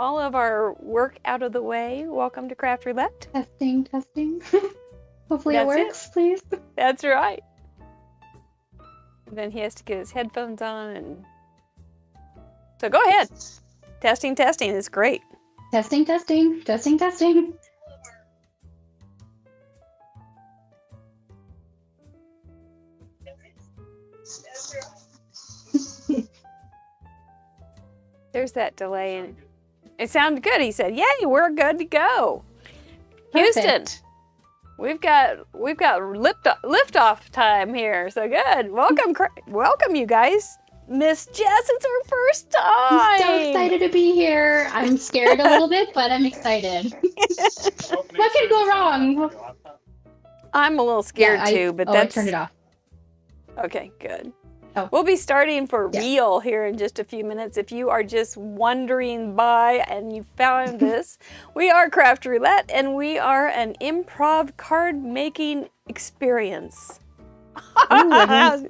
all of our work out of the way, welcome to Craft Roulette. Testing, testing. Hopefully That's it works, please. That's right. And then he has to get his headphones on and... So go ahead. Testing, testing is great. Testing, testing, testing, testing. There's that delay in it. It sounded good. He said, "Yay, we're good to go." Houston, Perfect. we've got lift-off time here. So good. Welcome, you guys. Miss Jess, it's her first time. I'm so excited to be here. I'm scared a little bit, but I'm excited. What could go wrong? I'm a little scared too, but I turned it off. Okay, good. Oh. We'll be starting for real here in just a few minutes. If you are just wandering by and you found this, we are Craft Roulette, and we are an improv card making experience. Ooh,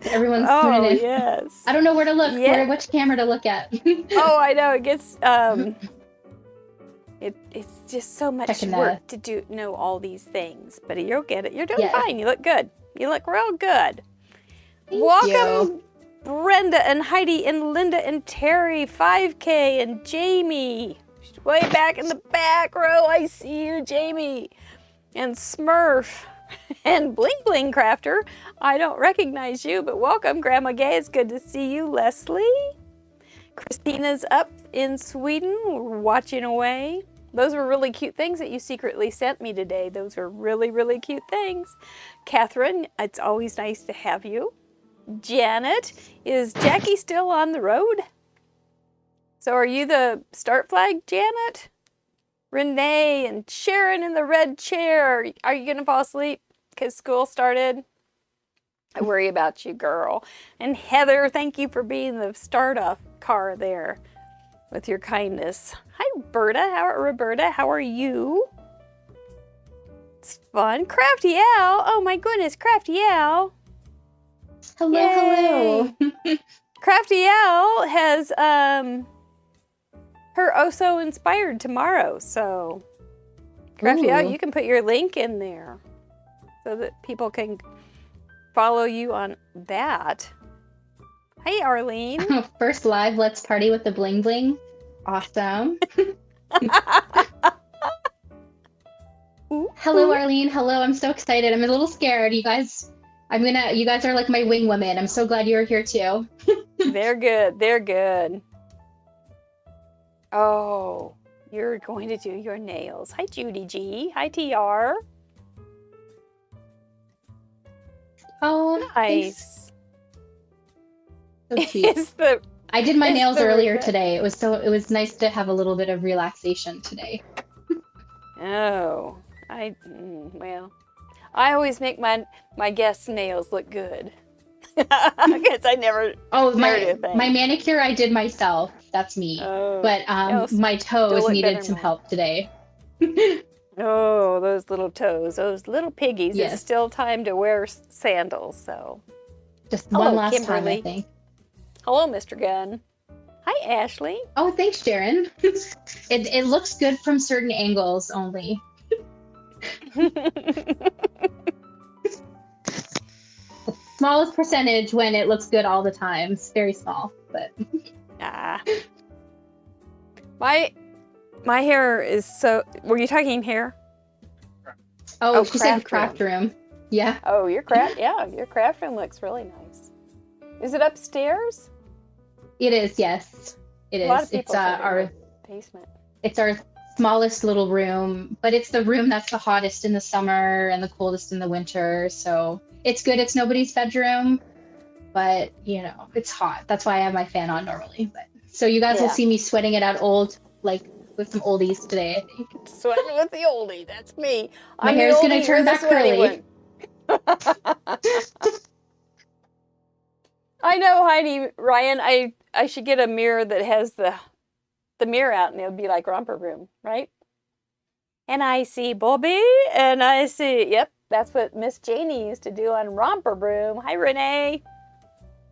everyone's tuning in. Yes. I don't know where to look. Which camera to look at. Oh, I know. It gets it's just so much work to know all these things, but you'll get it. You're doing fine. You look good. You look real good. Welcome, Brenda and Heidi and Linda and Terry, 5K and Jamie. Way back in the back row, I see you, Jamie. And Smurf and Bling Bling Crafter. I don't recognize you, but welcome, Grandma Gay. It's good to see you, Leslie. Christina's up in Sweden, watching away. Those were really cute things that you secretly sent me today. Those are really, really cute things. Catherine, it's always nice to have you. Janet, is Jackie still on the road? So are you the start flag, Janet? Renee and Sharon in the red chair. Are you going to fall asleep because school started? I worry about you, girl. And Heather, thank you for being the start-off car there with your kindness. Hi, Roberta. How are you? It's fun. Crafty Al. Oh, my goodness, Crafty Al. Hello, Yay. hello. Crafty Al has her Oh So Inspired tomorrow, so Crafty Al, you can put your link in there so that people can follow you on that. Hey, Arlene. First live Let's Party with the Bling Bling. Awesome. Hello, Arlene. Hello, I'm so excited. I'm a little scared. You guys are like my wing women. I'm so glad you're here too. They're good. Oh, you're going to do your nails. Hi, Judy G. Hi, TR. Oh, nice. So cute. I did my nails earlier today. It was nice to have a little bit of relaxation today. Oh, well, I always make my guests' nails look good. Because I never. Oh, my manicure I did myself. That's me. Oh, but my toes needed some help today. Oh, those little toes, those little piggies. Yes. It's still time to wear sandals, so. Just one last time, I think. Hello, Mr. Gunn. Hi, Ashley. Oh, thanks, Sharon. It looks good from certain angles only. Smallest percentage when it looks good all the time. It's very small, but. My hair is so. Were you talking hair? Oh, she said craft room. Yeah. Oh, your craft. Yeah, your craft room looks really nice. Is it upstairs? It is. Yes, it is. It's our basement. It's our smallest little room, but it's the room that's the hottest in the summer and the coldest in the winter. So it's good. It's nobody's bedroom, but you know it's hot. That's why I have my fan on normally. But so you guys will see me sweating it out with some oldies today, I think. Sweating with the oldie, that's me. My hair's gonna turn back curly. I know, Heidi, Ryan, I should get a mirror that has the mirror out and it would be like Romper Room, right? And I see Bobby and I see, yep, that's what Miss Janie used to do on Romper Room. Hi, Renee.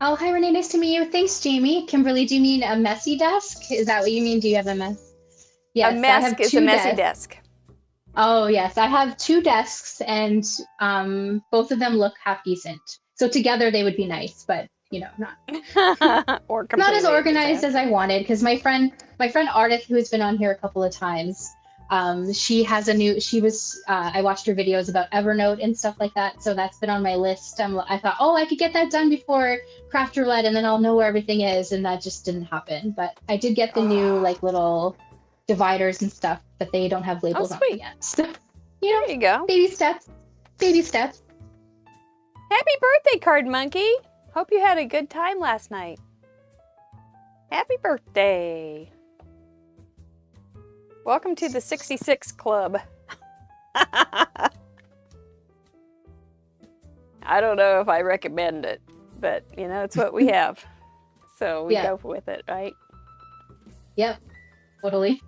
Oh, hi, Renee. Nice to meet you. Thanks, Jamie. Kimberly, do you mean a messy desk? Is that what you mean? Do you have a mess? Yes, a mask is a messy desk. Oh, yes. I have 2 desks, and both of them look half decent. So together they would be nice, but not Or not as completely a organized as disaster. I wanted. Because my friend Ardith, who has been on here a couple of times, she has I watched her videos about Evernote and stuff like that. So that's been on my list. I thought, oh, I could get that done before Craft Roulette, and then I'll know where everything is. And that just didn't happen. But I did get the new little dividers and stuff, but they don't have labels on them yet. So, there you go. Baby steps. Baby steps. Happy birthday, Card Monkey. Hope you had a good time last night. Happy birthday. Welcome to the 66 Club. I don't know if I recommend it, but it's what we have. So we go with it, right? Yep. Totally.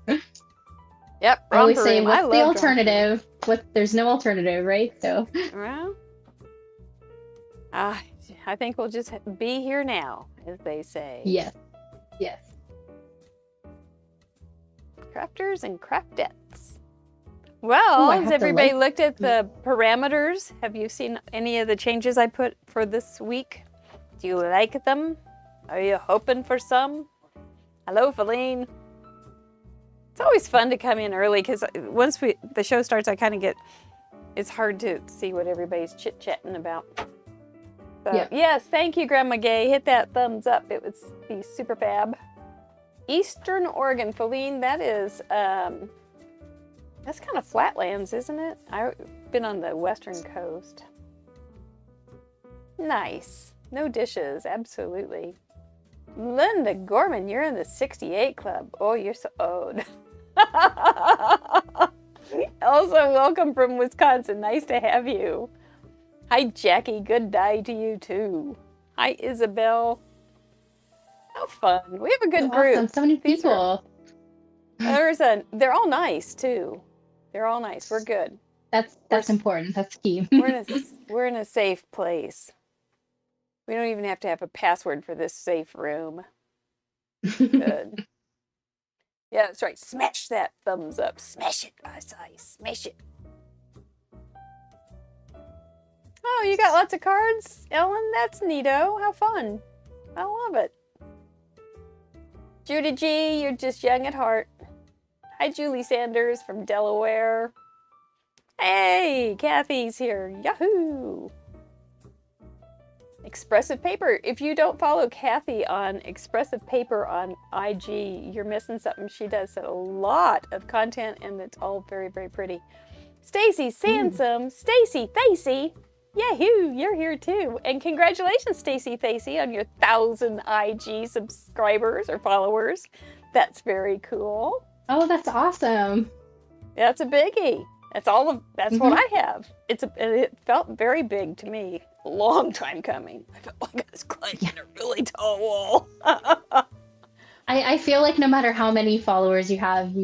Yep. I always say, what's the alternative? There's no alternative, right? So. Well, I think we'll just be here now, as they say. Yes. Yes. Crafters and craftettes. Well, has everybody looked at the parameters? Have you seen any of the changes I put for this week? Do you like them? Are you hoping for some? Hello, Feline. It's always fun to come in early because once the show starts, I kind of it's hard to see what everybody's chit-chatting about. So, yes, thank you, Grandma Gay. Hit that thumbs up. It would be super fab. Eastern Oregon, Feline, that is, that's kind of flatlands, isn't it? I've been on the western coast. Nice. No dishes, absolutely. Linda Gorman, you're in the 68 Club. Oh, you're so old. Also, welcome from Wisconsin. Nice to have you. Hi, Jackie. Good day to you, too. Hi, Isabel. How fun. We have a good group. Awesome. So many people. They're all nice, too. They're all nice. We're good. That's important. That's key. We're in a safe place. We don't even have to have a password for this safe room. Good. Yeah, that's right. Smash that thumbs up. Smash it, I say. Smash it. Oh, you got lots of cards, Ellen? That's neato. How fun. I love it. Judy G, you're just young at heart. Hi, Julie Sanders from Delaware. Hey, Kathy's here. Yahoo! Expressive Paper. If you don't follow Kathy on Expressive Paper on IG, you're missing something. She does a lot of content, and it's all very, very pretty. Stacy Sansom. Stacy Thacey. Yahoo! You're here too. And congratulations, Stacy Thacey, on your 1,000 IG subscribers or followers. That's very cool. Oh, that's awesome. That's a biggie. That's what I have. It felt very big to me. A long time coming. I felt like I was climbing a really tall wall. I feel like no matter how many followers you have,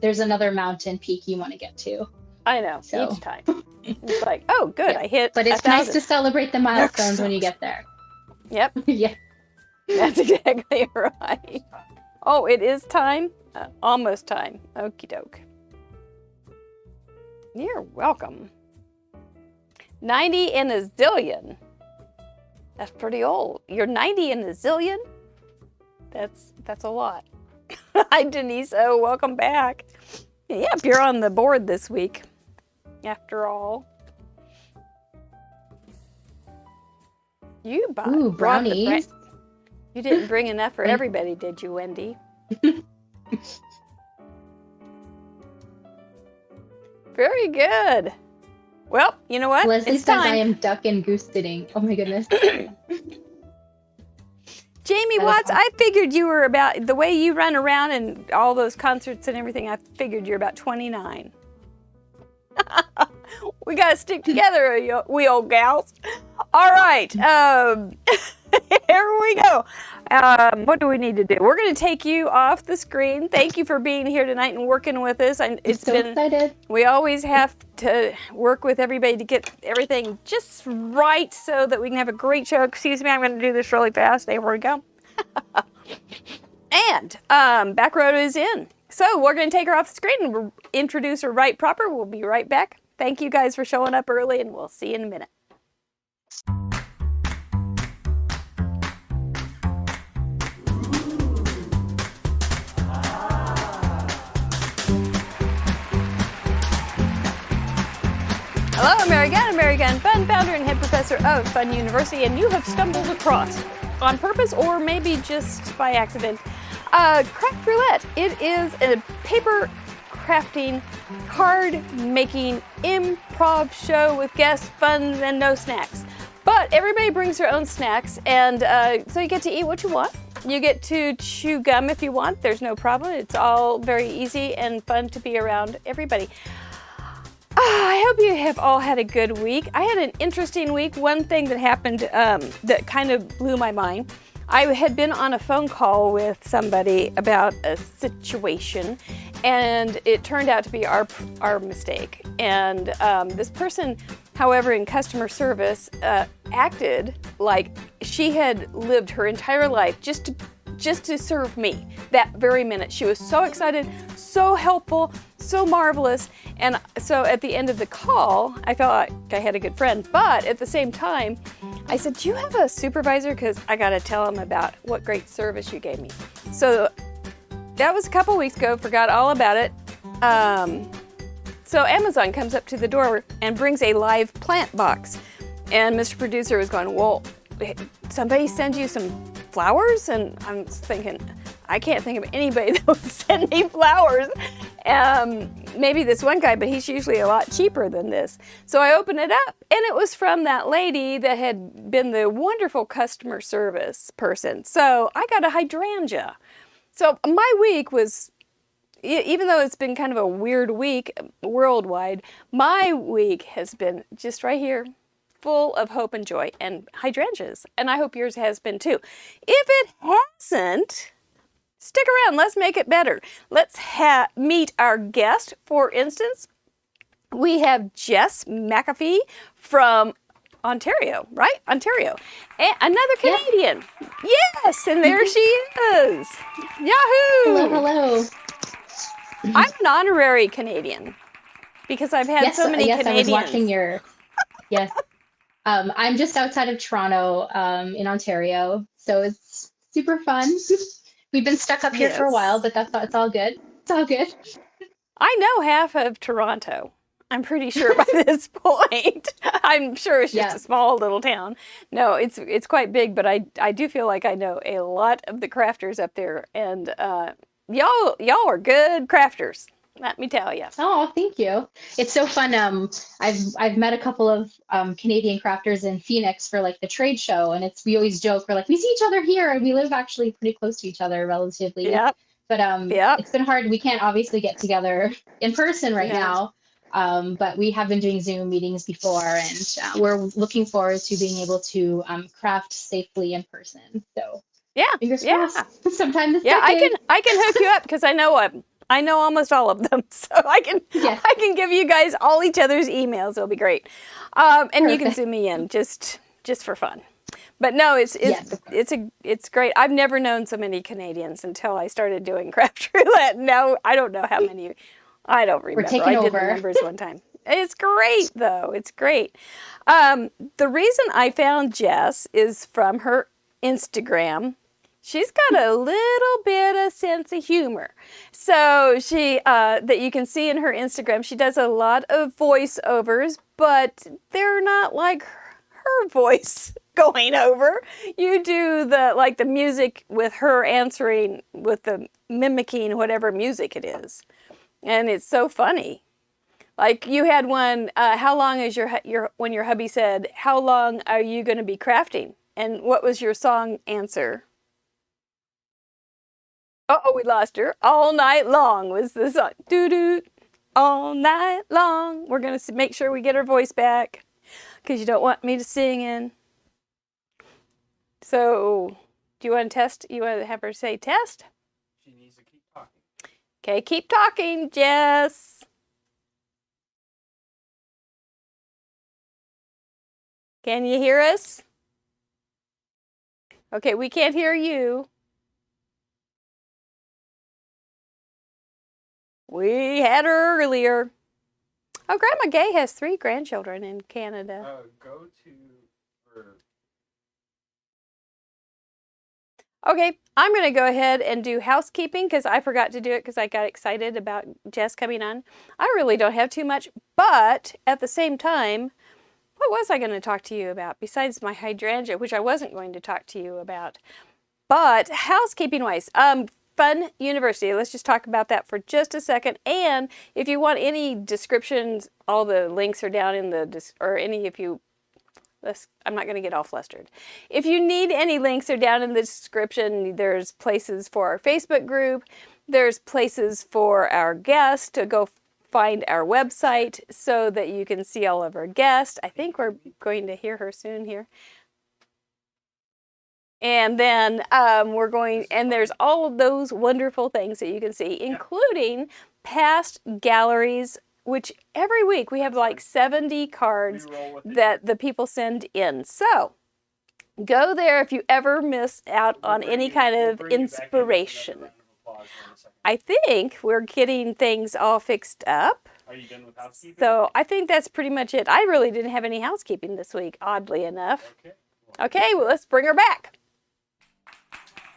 there's another mountain peak you want to get to. I know, each time. It's like, oh, good, I hit But it's nice to celebrate the milestones when you get there. Yep. Yeah. That's exactly right. Oh, it is time? Almost time. Okie doke. You're welcome. 90 and a zillion. That's pretty old. You're 90 and a zillion? That's a lot. Hi, Denise. Oh, welcome back. Yep, you're on the board this week. After all. You brought brownies. You didn't bring enough for everybody, did you, Wendy? Very good. Well, you know what? Leslie it's says time. I am duck and goose sitting. Oh my goodness. Jamie Watts, I figured you were about, the way you run around and all those concerts and everything, I figured you're about 29. We got to stick together, we old gals. All right. Here we go. What do we need to do? We're going to take you off the screen. Thank you for being here tonight and working with us. And I'm so excited. We always have to work with everybody to get everything just right so that we can have a great show. Excuse me, I'm going to do this really fast. There we go. And back row is in. So we're going to take her off the screen and introduce her right proper. We'll be right back. Thank you guys for showing up early, and we'll see you in a minute. Hello, I'm Mary Gunn, Fun, founder and head professor of Fun University, and you have stumbled across, on purpose or maybe just by accident, Craft Roulette. It is a paper crafting, card making, improv show with guests, fun, and no snacks. But everybody brings their own snacks, and so you get to eat what you want. You get to chew gum if you want. There's no problem. It's all very easy and fun to be around everybody. I hope you have all had a good week. I had an interesting week. One thing that happened that kind of blew my mind. I had been on a phone call with somebody about a situation, and it turned out to be our mistake. And this person, however, in customer service, acted like she had lived her entire life just to serve me that very minute. She was so excited, so helpful, so marvelous. And so at the end of the call, I felt like I had a good friend. But at the same time, I said, do you have a supervisor? Because I got to tell him about what great service you gave me. So that was a couple weeks ago, forgot all about it. So Amazon comes up to the door and brings a live plant box. And Mr. Producer was going, well, somebody send you some flowers? And I'm thinking, I can't think of anybody that would send me flowers. Maybe this one guy, but he's usually a lot cheaper than this. So I opened it up, and it was from that lady that had been the wonderful customer service person. So I got a hydrangea. So my week was, even though it's been kind of a weird week worldwide, my week has been just right here, full of hope and joy and hydrangeas. And I hope yours has been too. If it hasn't, stick around, let's make it better. Let's meet our guest. For instance, we have Jess McAfee from Ontario, right? Ontario. And another Canadian. Yes, and there she is. Yahoo! Hello, hello. I'm an honorary Canadian because I've had so many Canadians. Yes, I was watching your, yes. I'm just outside of Toronto in Ontario, so it's super fun. We've been stuck up here for a while, but it's all good. It's all good. I know half of Toronto. I'm pretty sure by this point. I'm sure it's just a small little town. No, it's quite big, but I do feel like I know a lot of the crafters up there, and y'all are good crafters. Let me tell you. Oh, thank you. It's so fun. I've met a couple of Canadian crafters in Phoenix for like the trade show, and we always joke, we're like, we see each other here, and we live actually pretty close to each other relatively. Yep. But it's been hard. We can't obviously get together in person right now, but we have been doing Zoom meetings before, and we're looking forward to being able to craft safely in person. So fingers crossed. Sometime this decade. I can hook you up because I know almost all of them, so I can give you guys all each other's emails. It'll be great, and you can Zoom me in just for fun. But no, it's great. I've never known so many Canadians until I started doing Craft Roulette. Now I don't know how many. I don't remember. We're taking over. I did the numbers one time. It's great though. It's great. The reason I found Jess is from her Instagram. She's got a little bit of sense of humor. So she, that you can see in her Instagram, she does a lot of voiceovers, but they're not like her voice going over. You do the music with her answering with the mimicking whatever music it is. And it's so funny. Like you had one, how long is when your hubby said, how long are you going to be crafting? And what was your song answer? Uh-oh, we lost her. All night long was the song. Doo-doo. All night long. We're going to make sure we get her voice back because you don't want me to sing in. So, do you want to test? You want to have her say test? She needs to keep talking. Okay, keep talking, Jess. Can you hear us? Okay, we can't hear you. We had her earlier. Oh, Grandma Gay has 3 grandchildren in Canada. Go to... Okay, I'm going to go ahead and do housekeeping because I forgot to do it because I got excited about Jess coming on. I really don't have too much, but at the same time, what was I going to talk to you about besides my hydrangea, which I wasn't going to talk to you about? But housekeeping-wise, Fun University. Let's just talk about that for just a second. And if you want any descriptions, all the links are down in the, I'm not going to get all flustered. If you need any links, they're down in the description. There's places for our Facebook group. There's places for our guests to go find our website so that you can see all of our guests. I think we're going to hear her soon here. And then there's all of those wonderful things that you can see, including past galleries, which every week we have like 70 cards that the people send in. So go there if you ever miss out on any kind of inspiration. I think we're getting things all fixed up. Are you done with housekeeping? So I think that's pretty much it. I really didn't have any housekeeping this week, oddly enough. Okay, well, let's bring her back.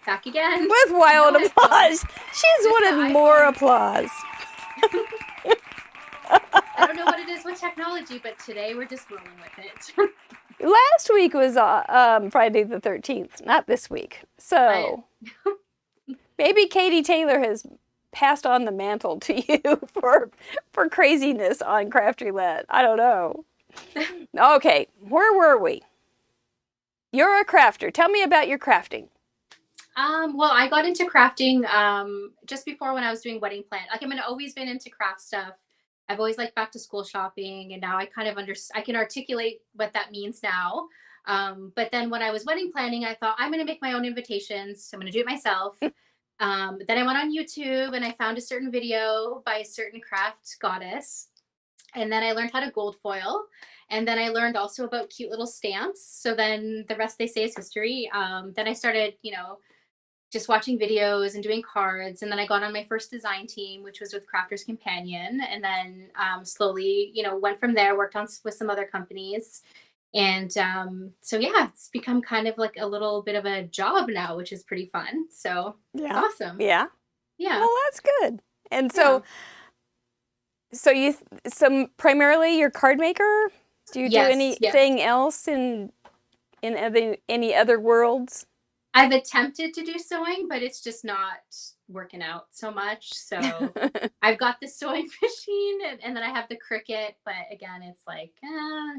Back again. With wild applause. She's wanted more applause. I don't know what it is with technology, but today we're just rolling with it. Last week was Friday the 13th, not this week. So maybe Katie Taylor has passed on the mantle to you for craziness on Craft Roulette. I don't know. Okay, where were we? You're a crafter. Tell me about your crafting. Well, I got into crafting just before when I was doing wedding plan. Like, I've always been into craft stuff. I've always liked back to school shopping, and now I kind of I can articulate what that means now. But then when I was wedding planning, I thought, I'm going to make my own invitations. So I'm going to do it myself. Then I went on YouTube and I found a certain video by a certain craft goddess. And then I learned how to gold foil. And then I learned also about cute little stamps. So then the rest, they say, is history. Then I started, just watching videos and doing cards. And then I got on my first design team, which was with Crafter's Companion. And then slowly, went from there, worked on with some other companies. And so, yeah, it's become kind of like a little bit of a job now, which is pretty fun. So it's awesome. Yeah. Yeah. Well, that's good. And so, so primarily you're card maker? Do you do anything else in any other worlds? I've attempted to do sewing, but it's just not working out so much. So I've got the sewing machine and then I have the Cricut, but again, it's like,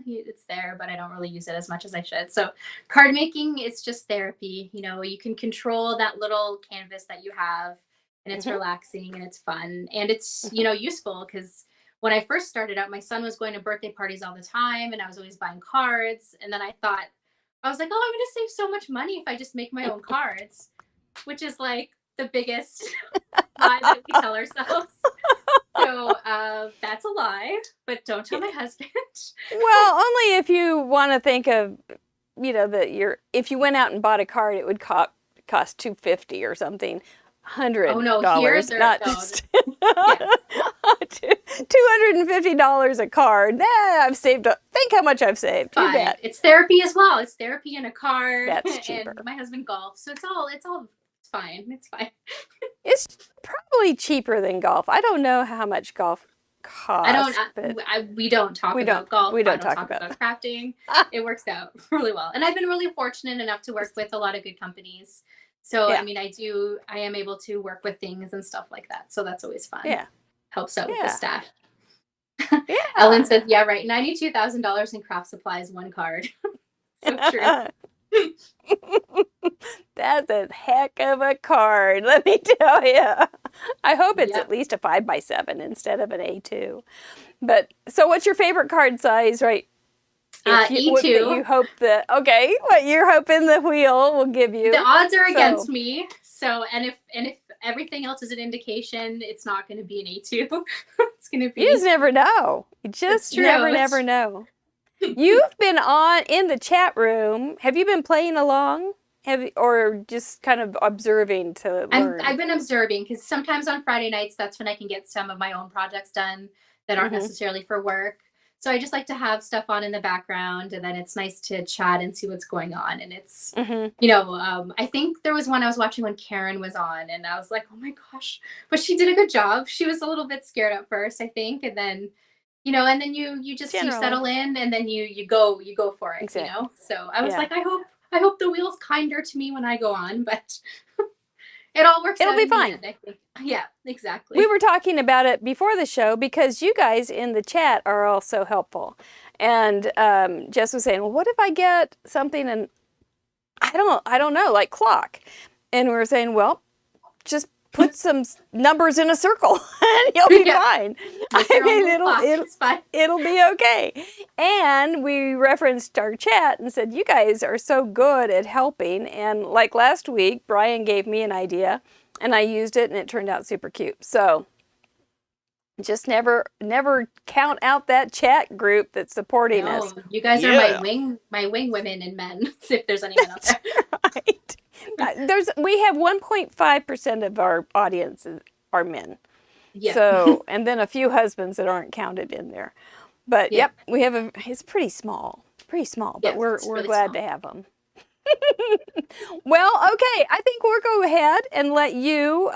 it's there, but I don't really use it as much as I should. So card making is just therapy. You can control that little canvas that you have, and it's relaxing and it's fun, and it's, useful, because when I first started out, my son was going to birthday parties all the time and I was always buying cards. And then I was like, oh, I'm going to save so much money if I just make my own cards, which is like the biggest lie that we tell ourselves. So that's a lie, but don't tell my husband. Well, only if you want to think of, if you went out and bought a card, it would cost $250 or something. $100. Oh no, not just $250 a card. I've saved. Think how much I've saved. Fine. You bet. It's therapy as well. It's therapy and a card. That's cheaper. And my husband golfs, so it's fine. It's fine. It's probably cheaper than golf. I don't know how much golf costs. We don't talk about golf. We don't talk about crafting. It works out really well, and I've been really fortunate enough to work with a lot of good companies. So, I am able to work with things and stuff like that. So that's always fun. Yeah. Helps out with the staff. Yeah. Ellen says, yeah, right. $92,000 in craft supplies, one card. So true. That's a heck of a card, let me tell you. I hope it's at least a 5x7 instead of an A2. But, so what's your favorite card size, right? E2. You hope what you're hoping the wheel will give you. The odds are against me. So, and if everything else is an indication, it's not going to be an A2. It's going to be. You just never know. You just never know. You've been in the chat room. Have you been playing along? or just kind of observing to learn? I've been observing, because sometimes on Friday nights, that's when I can get some of my own projects done that aren't necessarily for work. So I just like to have stuff on in the background, and then it's nice to chat and see what's going on. And it's, I think there was one I was watching when Karen was on, and I was like, oh my gosh, but she did a good job. She was a little bit scared at first, I think. And then, and then you just, you settle in, and then you go for it, Exactly. So I was like, I hope the wheel's kinder to me when I go on, but it all works out. It'll be fine. I think. Yeah, exactly. We were talking about it before the show because you guys in the chat are all so helpful. And Jess was saying, well, what if I get something and I don't know, like clock? And we were saying, well, just put some numbers in a circle and you'll be fine. I mean, it'll be okay. And we referenced our chat and said, you guys are so good at helping. And like last week, Brian gave me an idea and I used it and it turned out super cute. So just never count out that chat group that's supporting us. You guys are my wing women and men, if there's anyone out there. Right. We have 1.5% of our audience are men. Yeah. So, and then a few husbands that aren't counted in there. But yep, we have it's pretty small. But we're really glad to have them. Well, okay, I think we'll go ahead and let you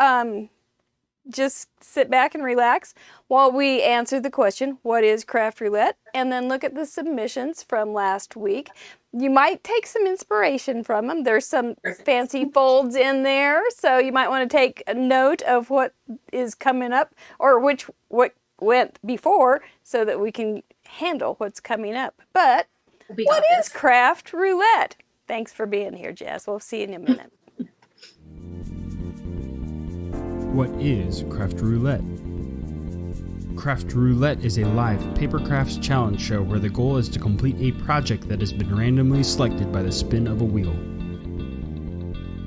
just sit back and relax while we answer the question, what is Craft Roulette? And then look at the submissions from last week. You might take some inspiration from them. There's some fancy folds in there, so you might want to take a note of what is coming up or what went before so that we can handle what's coming up. But what is Craft Roulette? Thanks for being here, Jess. We'll see you in a minute. What is Craft Roulette? Craft Roulette is a live paper crafts challenge show where the goal is to complete a project that has been randomly selected by the spin of a wheel.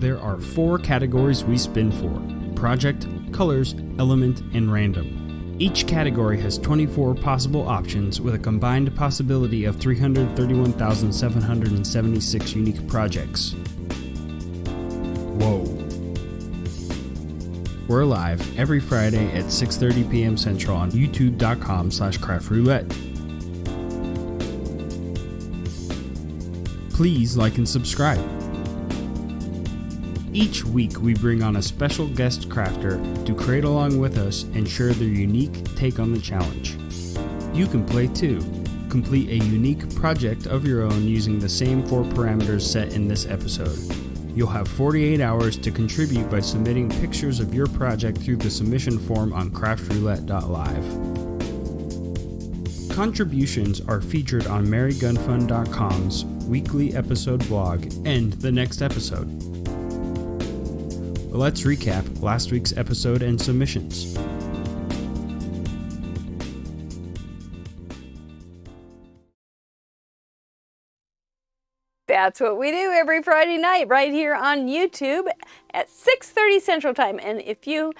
There are 4 categories we spin for: project, colors, element, and random. Each category has 24 possible options with a combined possibility of 331,776 unique projects. Whoa. We're live every Friday at 6:30 p.m. Central on youtube.com/craftroulette. Please like and subscribe. Each week we bring on a special guest crafter to create along with us and share their unique take on the challenge. You can play too. Complete a unique project of your own using the same 4 parameters set in this episode. You'll have 48 hours to contribute by submitting pictures of your project through the submission form on craftroulette.live. Contributions are featured on marygunfund.com's weekly episode blog and the next episode. Let's recap last week's episode and submissions. That's what we do every Friday night right here on YouTube at 6:30 Central Time. And if you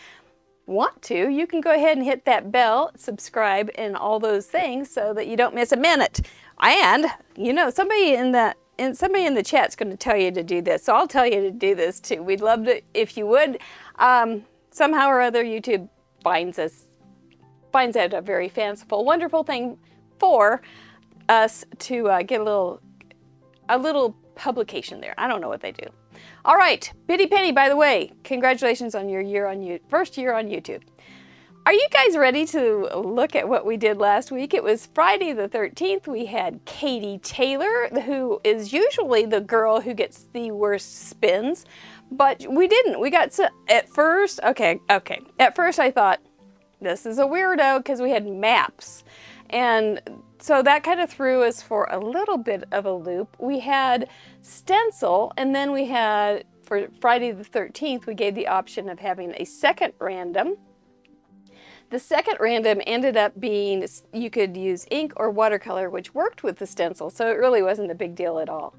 want to, you can go ahead and hit that bell, subscribe, and all those things so that you don't miss a minute. And, somebody in the chat's going to tell you to do this. So I'll tell you to do this too. We'd love to, if you would. Somehow or other, YouTube finds out a very fanciful, wonderful thing for us to get a little publication there. I don't know what they do. All right, Bitty Penny, by the way, congratulations on your first year on YouTube. Are you guys ready to look at what we did last week? It was Friday the 13th. We had Katie Taylor, who is usually the girl who gets the worst spins, but we didn't. We got at first I thought this is a weirdo because we had maps. And so that kind of threw us for a little bit of a loop. We had stencil, and then we had, for Friday the 13th, we gave the option of having a second random. The second random ended up being, you could use ink or watercolor, which worked with the stencil, so it really wasn't a big deal at all.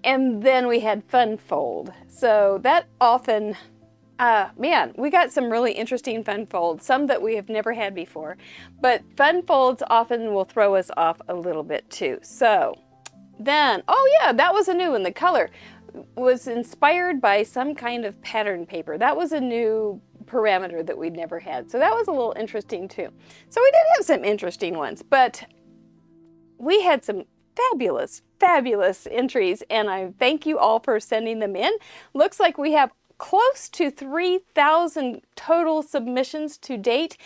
And then we had fun fold. So that often, we got some really interesting fun folds, some that we have never had before. But fun folds often will throw us off a little bit too. So then, that was a new one, the color. was inspired by some kind of pattern paper. That was a new parameter that we'd never had. So that was a little interesting too. So we did have some interesting ones, but we had some fabulous, fabulous entries, and I thank you all for sending them in. Looks like we have close to 3,000 total submissions to date.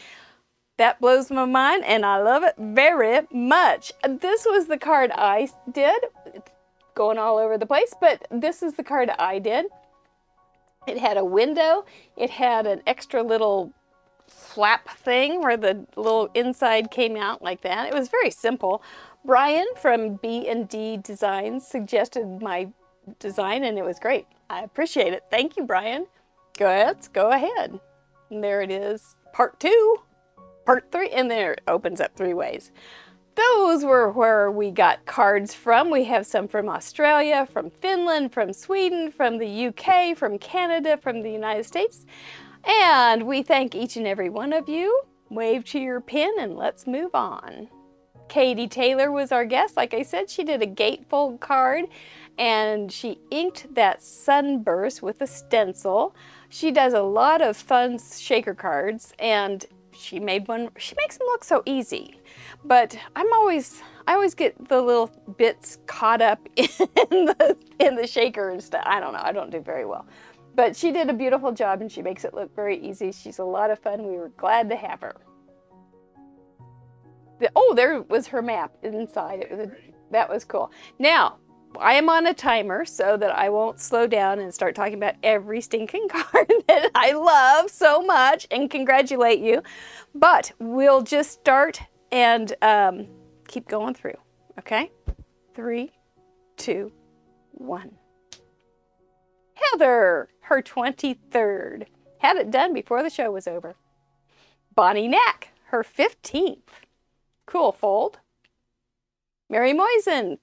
That blows my mind, and I love it very much. This was the card I did. It's going all over the place, but this is the card I did. It had a window. It had an extra little flap thing where the little inside came out like that. It was very simple. Brian from B&D Designs suggested my design, and it was great. I appreciate it. Thank you, Brian. Let's go ahead. And there it is, part 2. Part 3, and there it opens up 3 ways. Those were where we got cards from. We have some from Australia, from Finland, from Sweden, from the UK, from Canada, from the United States. And we thank each and every one of you. Wave to your pin and let's move on. Katie Taylor was our guest. Like I said, she did a gatefold card and she inked that sunburst with a stencil. She does a lot of fun shaker cards, and she made one. She makes them look so easy, but I always get the little bits caught up in the shaker and stuff. I don't know. I don't do very well, but she did a beautiful job, and she makes it look very easy. She's a lot of fun. We were glad to have her. Oh, there was her map inside. That was cool. Now, I am on a timer so that I won't slow down and start talking about every stinking card that I love so much and congratulate you. But we'll just start and keep going through, okay? 3, 2, 1. Heather, her 23rd. Had it done before the show was over. Bonnie Knack, her 15th. Cool fold. Mary Moisen,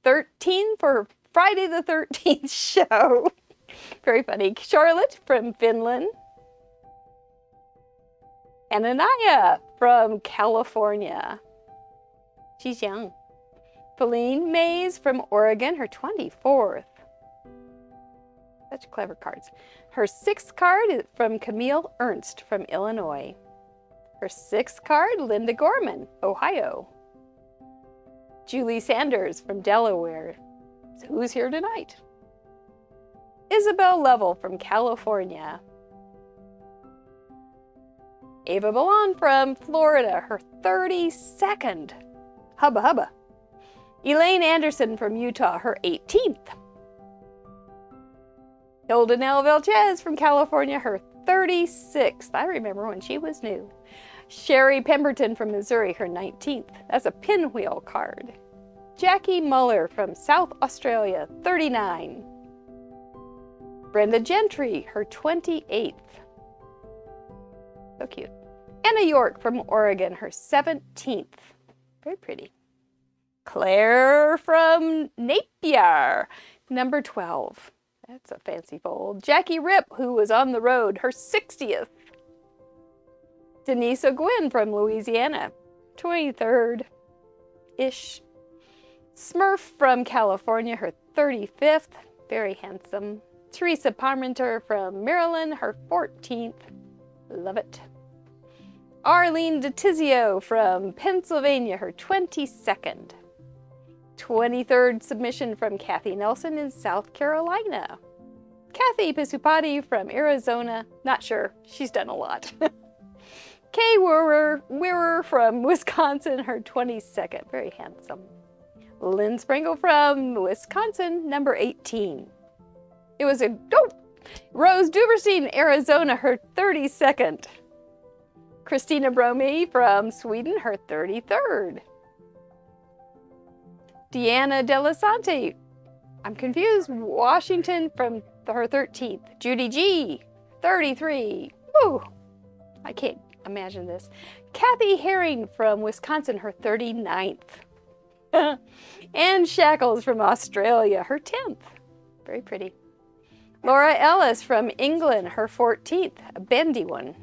13 for Friday the 13th show. Very funny. Charlotte from Finland. Anania from California. She's young. Feline Mays from Oregon, her 24th. Such clever cards. Her 6th card is from Camille Ernst from Illinois. Her 6th card, Linda Gorman, Ohio. Julie Sanders from Delaware. So who's here tonight? Isabel Lovell from California. Ava Ballon from Florida, her 32nd. Hubba hubba. Elaine Anderson from Utah, her 18th. Hilda Nell Velchez from California, her 36th. I remember when she was new. Sherry Pemberton from Missouri, her 19th. That's a pinwheel card. Jackie Muller from South Australia, 39. Brenda Gentry, her 28th. So cute. Anna York from Oregon, her 17th. Very pretty. Claire from Napier, number 12. That's a fancy fold. Jackie Ripp, who was on the road, her 60th. Denise O'Gwyn from Louisiana, 23rd-ish. Smurf from California, her 35th. Very handsome. Teresa Parmenter from Maryland, her 14th. Love it. Arlene DeTizio from Pennsylvania, her 22nd. 23rd submission from Kathy Nelson in South Carolina. Kathy Pisupati from Arizona. Not sure. She's done a lot. Kay Wearer from Wisconsin, her 22nd. Very handsome. Lynn Springle from Wisconsin, number 18. It was a... Oh! Rose Duberstein, Arizona, her 32nd. Christina Bromey from Sweden, her 33rd. Deanna Delasante, I'm confused, Washington, from her 13th. Judy G, 33. Woo! I can't imagine this. Kathy Herring from Wisconsin, her 39th. Anne Shackles from Australia, her 10th. Very pretty. Laura Ellis from England, her 14th. A bendy one.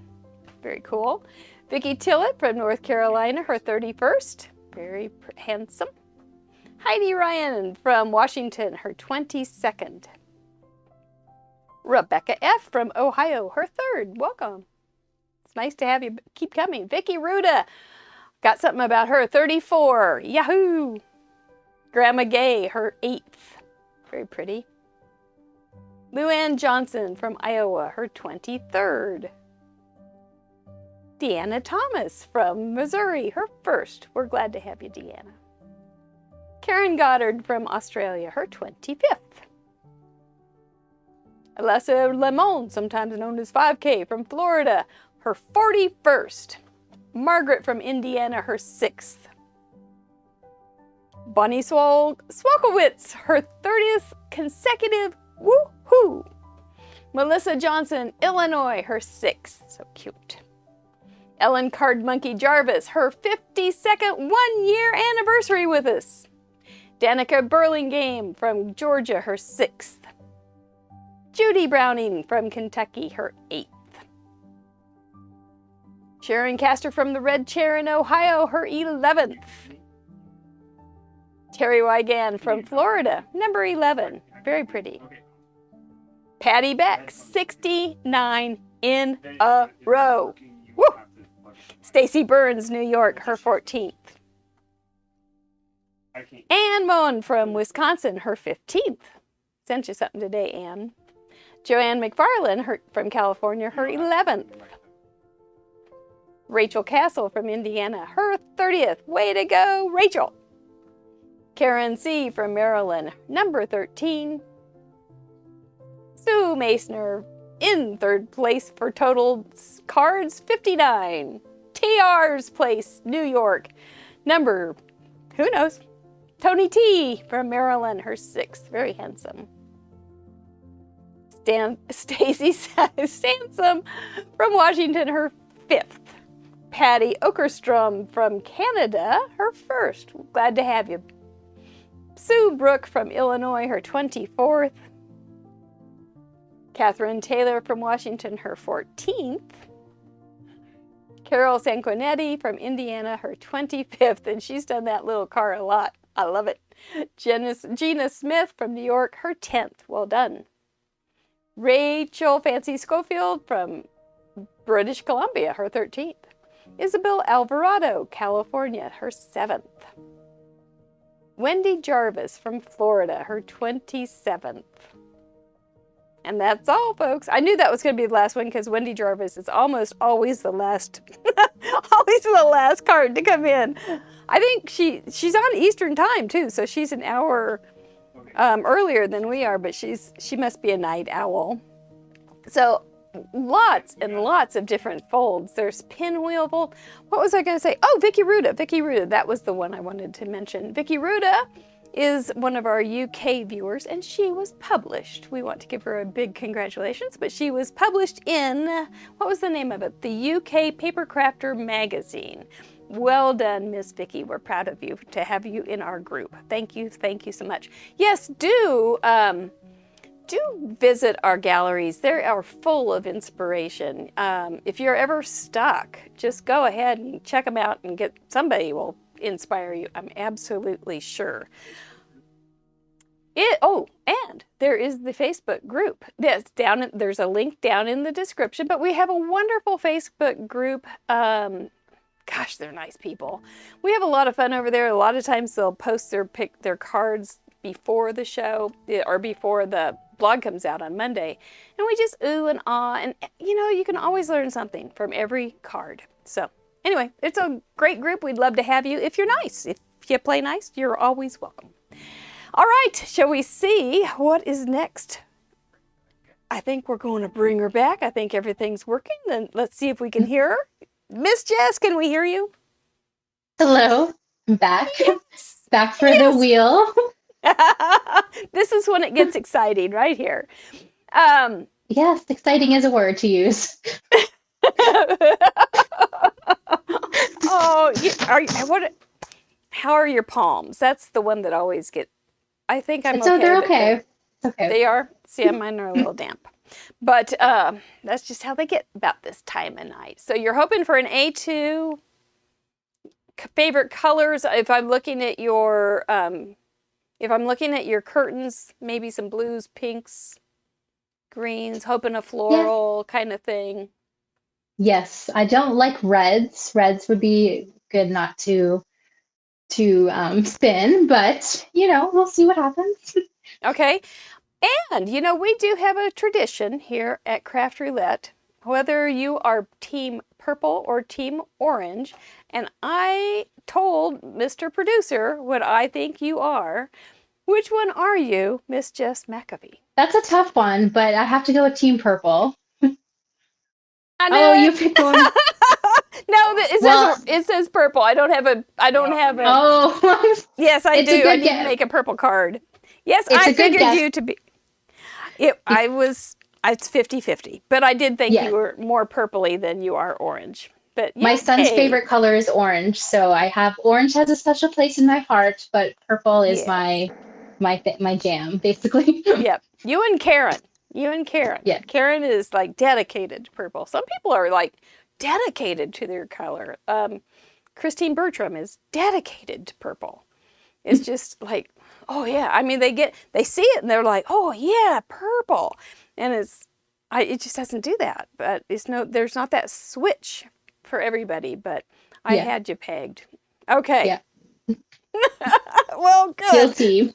Very cool. Vicki Tillett from North Carolina, her 31st. Very handsome. Heidi Ryan from Washington, her 22nd. Rebecca F. from Ohio, her 3rd. Welcome. It's nice to have you keep coming. Vicky Ruda. Got something about her. 34. Yahoo! Grandma Gay, her 8th. Very pretty. Luann Johnson from Iowa, her 23rd. Deanna Thomas from Missouri, her 1st. We're glad to have you, Deanna. Karen Goddard from Australia, her 25th. Alessa Lemon, sometimes known as 5K, from Florida, her 41st. Margaret from Indiana, her 6th. Bonnie Swalkowitz, her 30th consecutive woohoo. Melissa Johnson, Illinois, her 6th. So cute. Ellen Card Monkey Jarvis, her 52nd one-year anniversary with us. Danica Burlingame from Georgia, her 6th. Judy Browning from Kentucky, her 8th. Sharon Castor from the Red Chair in Ohio, her 11th. Terry Wygan from Florida, number 11. Very pretty. Patty Beck, 69 in a row. Woo! Stacy Burns, New York, her 14th. Ann Moen from Wisconsin, her 15th. Sent you something today, Ann. Joanne McFarland from California, her 11th. Rachel Castle from Indiana, her 30th. Way to go, Rachel. Karen C. from Maryland, number 13. Sue Masner in 3rd place for total cards, 59. TR's place, New York, number, who knows? Tony T. from Maryland, her 6th. Very handsome. Stacy Sansom from Washington, her 5th. Patty Okerstrom from Canada, her 1st. Glad to have you. Sue Brooke from Illinois, her 24th. Catherine Taylor from Washington, her 14th. Carol Sanquinetti from Indiana, her 25th, and she's done that little car a lot. I love it. Gina Smith from New York, her 10th. Well done. Rachel Fancy Schofield from British Columbia, her 13th. Isabel Alvarado, California, her 7th. Wendy Jarvis from Florida, her 27th. And that's all, folks. I knew that was going to be the last one because Wendy Jarvis is almost always the last, always the last card to come in. I think she's on Eastern time too, so she's an hour earlier than we are, but she must be a night owl. So lots and lots of different folds. There's pinwheel fold. What was I going to say? Oh, Vicky Ruda. Vicky Ruda. That was the one I wanted to mention. Vicky Ruda is one of our UK viewers, and she was published. We want to give her a big congratulations, but she was published in, what was the name of it? The UK Paper Crafter magazine. Well done, Miss Vicky. We're proud of you to have you in our group. Thank you so much. Yes, do visit our galleries. They are full of inspiration. If you're ever stuck, just go ahead and check them out and somebody will inspire you. I'm absolutely sure. And there is the Facebook group. There's a link down in the description, but we have a wonderful Facebook group. Gosh, they're nice people. We have a lot of fun over there. A lot of times they'll post their cards before the show or before the blog comes out on Monday. And we just ooh and ah. And, you can always learn something from every card. So anyway, it's a great group. We'd love to have you if you're nice. If you play nice, you're always welcome. All right, shall we see what is next? I think we're going to bring her back. I think everything's working. Then let's see if we can hear her. Miss Jess, can we hear you? Hello, I'm back. Yes. Back for the wheel. This is when it gets exciting right here. Yes, exciting is a word to use. Oh, how are your palms? That's the one that always I think I'm okay. So they're okay. Okay. They are. See, mine are a little damp. But that's just how they get about this time of night. So you're hoping for an A2. Favorite colors, if I'm looking at your curtains, maybe some blues, pinks, greens, hoping a floral kind of thing. Yes, I don't like reds. Reds would be good not to spin, but we'll see what happens. Okay. And, we do have a tradition here at Craft Roulette, whether you are team purple or team orange, and I told Mr. Producer what I think you are. Which one are you, Miss Jess McAfee? That's a tough one, but I have to go with team purple. I knew you picked one. No, it says purple. I don't have a. Oh. Yes, I do. I need to make a purple card. Yes, I figured you to be. It's 50-50, but I did think you were more purpley than you are orange. But my son's favorite color is orange, so I have orange has a special place in my heart, but purple is my jam, basically. Yep. You and Karen. Yeah. Karen is like dedicated to purple. Some people are like dedicated to their color. Christine Bertram is dedicated to purple. It's just like, oh yeah. I mean, they see it and they're like, oh yeah, purple. And it just doesn't do that. But there's not that switch for everybody, but I had you pegged. Okay. Yeah. Well, good. Guilty.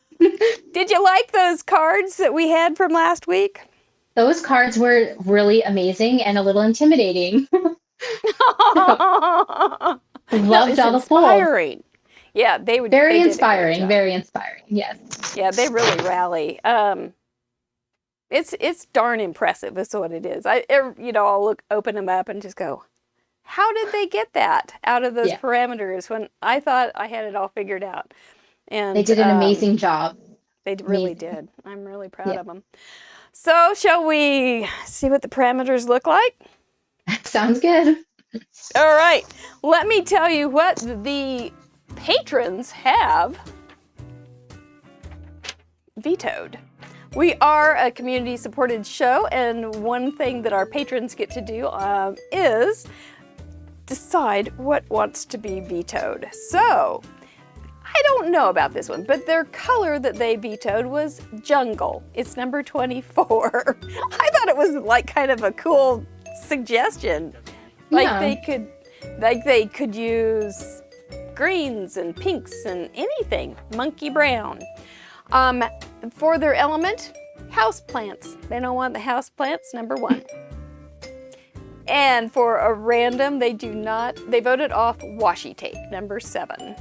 Did you like those cards that we had from last week? Those cards were really amazing and a little intimidating. Loved all the inspiring. Yeah, they would. Very inspiring. Very inspiring. Yes. Yeah, they really rally. It's darn impressive. Is what it is. I'll open them up and just go, how did they get that out of those parameters when I thought I had it all figured out? And they did an amazing job. They really did. I'm really proud of them. So, shall we see what the parameters look like? Sounds good. All right. Let me tell you what the patrons have vetoed. We are a community-supported show, and one thing that our patrons get to do is decide what wants to be vetoed. So, I don't know about this one, but their color that they vetoed was jungle. It's number 24. I thought it was like kind of a cool suggestion. They could use greens and pinks and anything. Monkey brown. For their element, house plants. They don't want the house plants, number 1. And for a random, they voted off washi tape, number 7.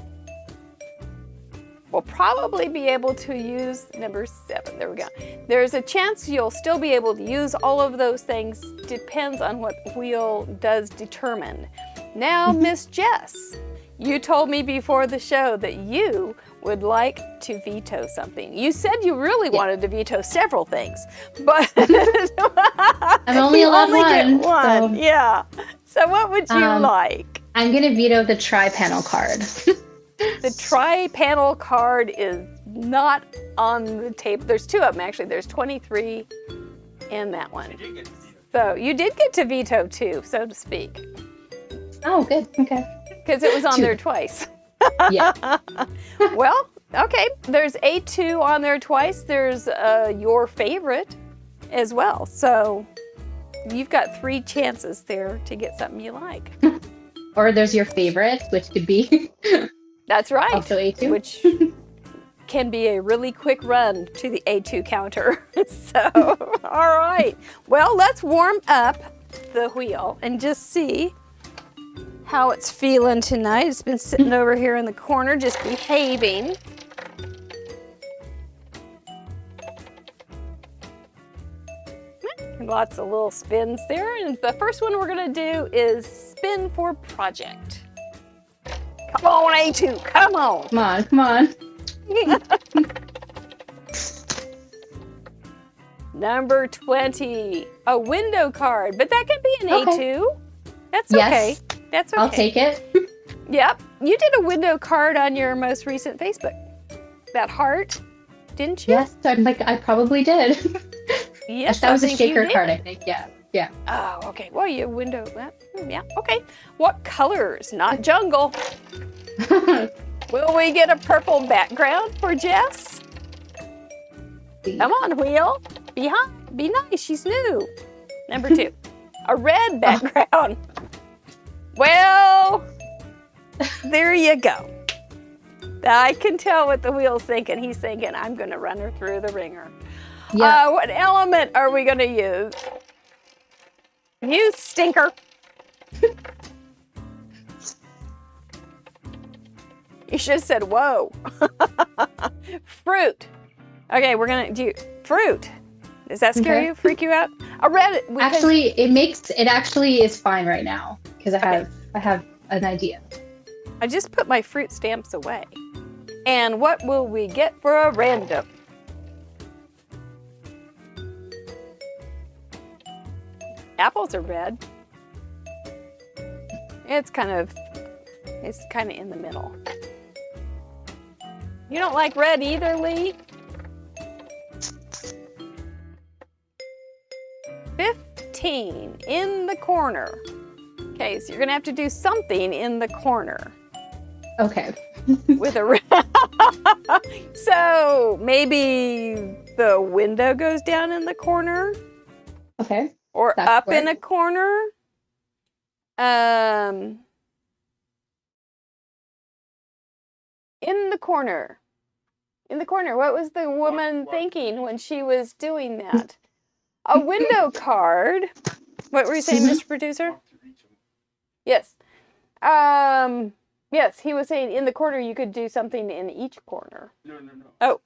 We'll probably be able to use number 7. There we go. There's a chance you'll still be able to use all of those things. Depends on what wheel does determine. Now, Miss Jess, you told me before the show that you would like to veto something. You said you really wanted to veto several things, but I'm only allowed one. So. Yeah. So what would you like? I'm going to veto the tri-panel card. The tri-panel card is not on the tape. There's 2 of them, actually. There's 23 and that one. So you did get to veto 2, so to speak. Oh, good. Okay. Because it was on there twice. Yeah. Well, okay. There's A2 on there twice. There's your favorite as well. So you've got 3 chances there to get something you like. Or there's your favorite, which could be... That's right. Also A2. Which can be a really quick run to the A2 counter. So, all right. Well, let's warm up the wheel and just see how it's feeling tonight. It's been sitting over here in the corner, just behaving. Lots of little spins there. And the first one we're going to do is spin for project. Come on, A2, come on. Come on, come on. Number 20, a window card, but that could be an A2. That's okay. Yes. That's okay. I'll take it. Yep. You did a window card on your most recent Facebook. That heart, didn't you? Yes, I probably did. Yes, that was a shaker card, I think. Yeah. Yeah. Oh, okay. Well, you window. Yeah. Okay. What colors? Not jungle. Will we get a purple background for Jess? Come on, wheel. Behind. Be nice, she's new. Number 2, a red background. Well, there you go. I can tell what the wheel's thinking. He's thinking, I'm going to run her through the ringer. Yeah. What element are we going to use? You stinker. You should have said, whoa. Fruit. Okay, we're going to do fruit. Does that scare you, freak you out? A red. Actually, it actually is fine right now because I have an idea. I just put my fruit stamps away. And what will we get for a random? Apples are red. It's kind of in the middle. You don't like red either, Lee? 15 in the corner. Okay, so you're gonna have to do something in the corner. Okay. With a so maybe the window goes down in the corner. Okay. Or up in a corner. In the corner. In the corner. What was the woman thinking when she was doing that? A window card. What were you saying, Mr. Producer? Yes. Yes, he was saying in the corner you could do something in each corner. No.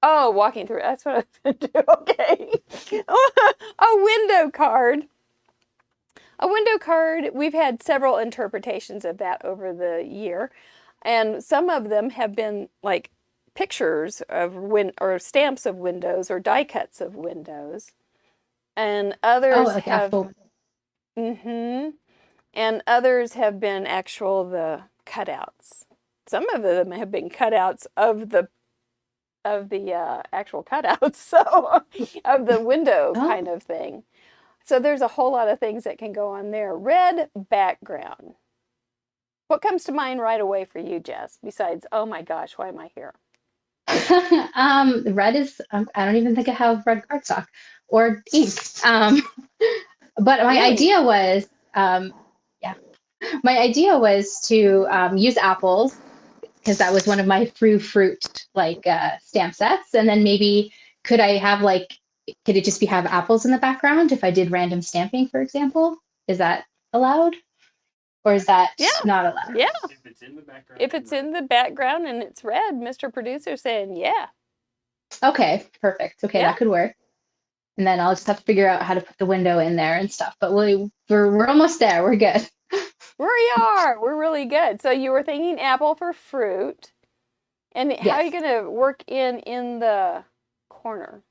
Oh, walking through. That's what I was going to do. Okay. A window card. A window card, we've had several interpretations of that over the year. And some of them have been like pictures of or stamps of windows or die cuts of windows. And others have... And others have been the cutouts. Some of them have been cutouts of the actual cutouts, so of the window kind of thing. So there's a whole lot of things that can go on there. Red background. What comes to mind right away for you, Jess? Besides, oh my gosh, why am I here? Red is. I don't even think I have red cardstock or ink. But my idea was. My idea was to use apples because that was one of my fruit stamp sets, and then maybe could it just have apples in the background if I did random stamping, for example? Is that allowed, or is that not allowed? Yeah. If it's in the background. If it's in the background and it's red, Mr. Producer saying yeah. Okay, perfect. Okay, that could work. And then I'll just have to figure out how to put the window in there and stuff. But we're almost there. We're good. We are. We're really good. So you were thinking apple for fruit. And how are you going to work in the corner?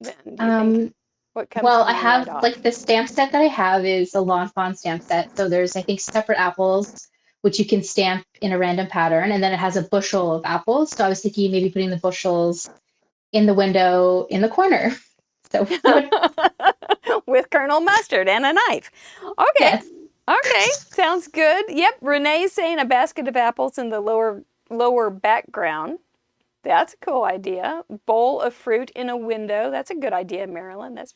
Then, do you think? What comes I have the stamp set that I have is a Lawn Fawn stamp set. So there's, I think, separate apples, which you can stamp in a random pattern. And then it has a bushel of apples. So I was thinking maybe putting the bushels in the window in the corner. So with Colonel Mustard and a knife. Okay. Yes. Okay. Sounds good. Yep. Renee's saying a basket of apples in the lower background. That's a cool idea. Bowl of fruit in a window. That's a good idea, Marilyn. That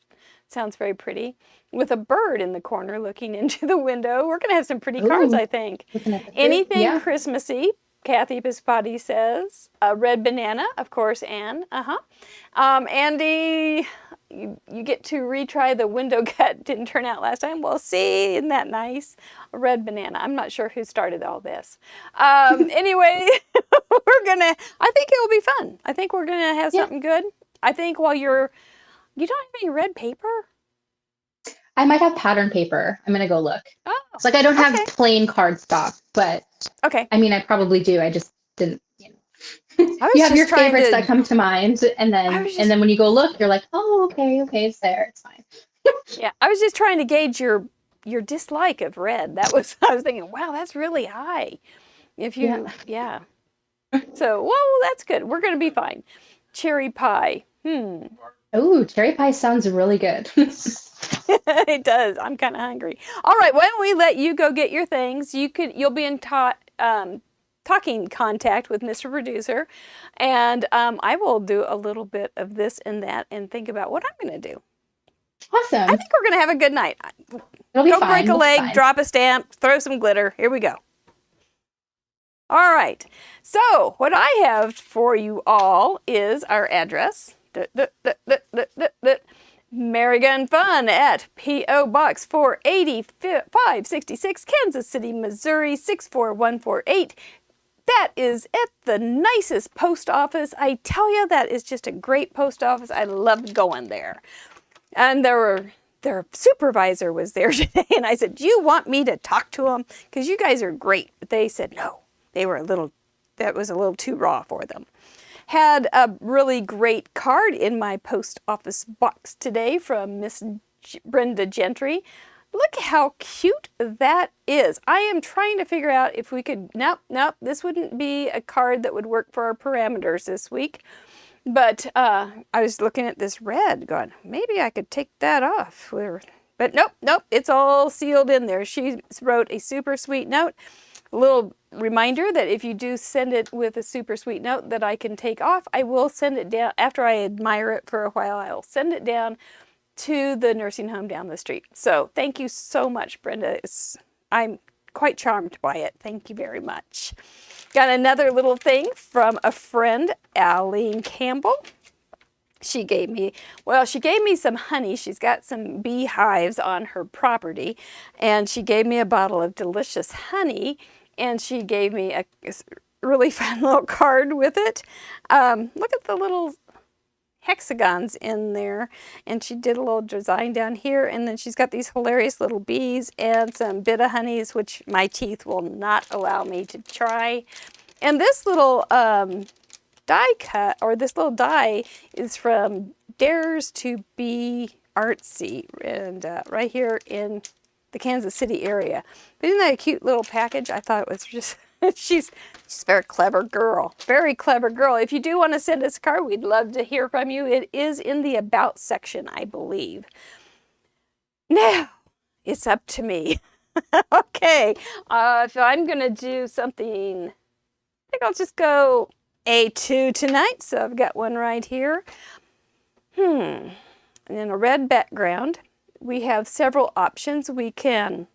sounds very pretty. With a bird in the corner looking into the window. We're going to have some pretty cards, I think. Anything Christmassy. Kathy Pispati says. A red banana, of course, Anne. Andy, you get to retry the window cut. Didn't turn out last time. Well, see, isn't that nice? A red banana. I'm not sure who started all this. Anyway, I think it will be fun. I think we're going to have something good. I think while you don't have any red paper? I might have pattern paper. I'm going to go look. Oh, it's I don't have plain cardstock, but I mean, I probably do. I just didn't, You have your favorites that come to mind, and then when you go look, you're like, oh, okay, it's there. It's fine. Yeah, I was just trying to gauge your dislike of red. I was thinking, wow, that's really high. If you, So, well, that's good. We're going to be fine. Cherry pie. Oh, cherry pie sounds really good. It does. I'm kind of hungry. All right, why don't we let you go get your things? You'll be talking contact with Mr. Producer, and I will do a little bit of this and that and think about what I'm going to do. Awesome. I think we're going to have a good night. It'll be Go fine. break a leg, drop a stamp, throw some glitter. Here we go. All right. So what I have for you all is our address. Marigun Fun at P.O. Box 480, 566, Kansas City, Missouri, 64148. That is at the nicest post office. I tell you, that is just a great post office. I loved going there. And their supervisor was there today, and I said, do you want me to talk to them? Because you guys are great. But they said no. They were that was a little too raw for them. Had a really great card in my post office box today from Miss Brenda Gentry. Look how cute that is. I am trying to figure out if we could, nope, this wouldn't be a card that would work for our parameters this week. But I was looking at this red going, maybe I could take that off. But nope, it's all sealed in there. She wrote a super sweet note. A little reminder that if you do send it with a super sweet note that I can take off, I will send it down. After I admire it for a while, I'll send it down to the nursing home down the street. So thank you so much, Brenda. I'm quite charmed by it. Thank you very much. Got another little thing from a friend, Aline Campbell. She gave me some honey. She's got some beehives on her property, and she gave me a bottle of delicious honey, and she gave me a really fun little card with it. Look at the little hexagons in there, and she did a little design down here, and then she's got these hilarious little bees and some bit of honeys, which my teeth will not allow me to try. And this little die cut, or this little die, is from Dares to Be Artsy, and right here in the Kansas City area. But isn't that a cute little package? I thought it was just she's a very clever girl. Very clever girl. If you do want to send us a card, we'd love to hear from you. It is in the About section, I believe. Now, it's up to me. Okay, if I'm going to do something, I think I'll just go A2 tonight. So I've got one right here. And then a red background. We have several options. We can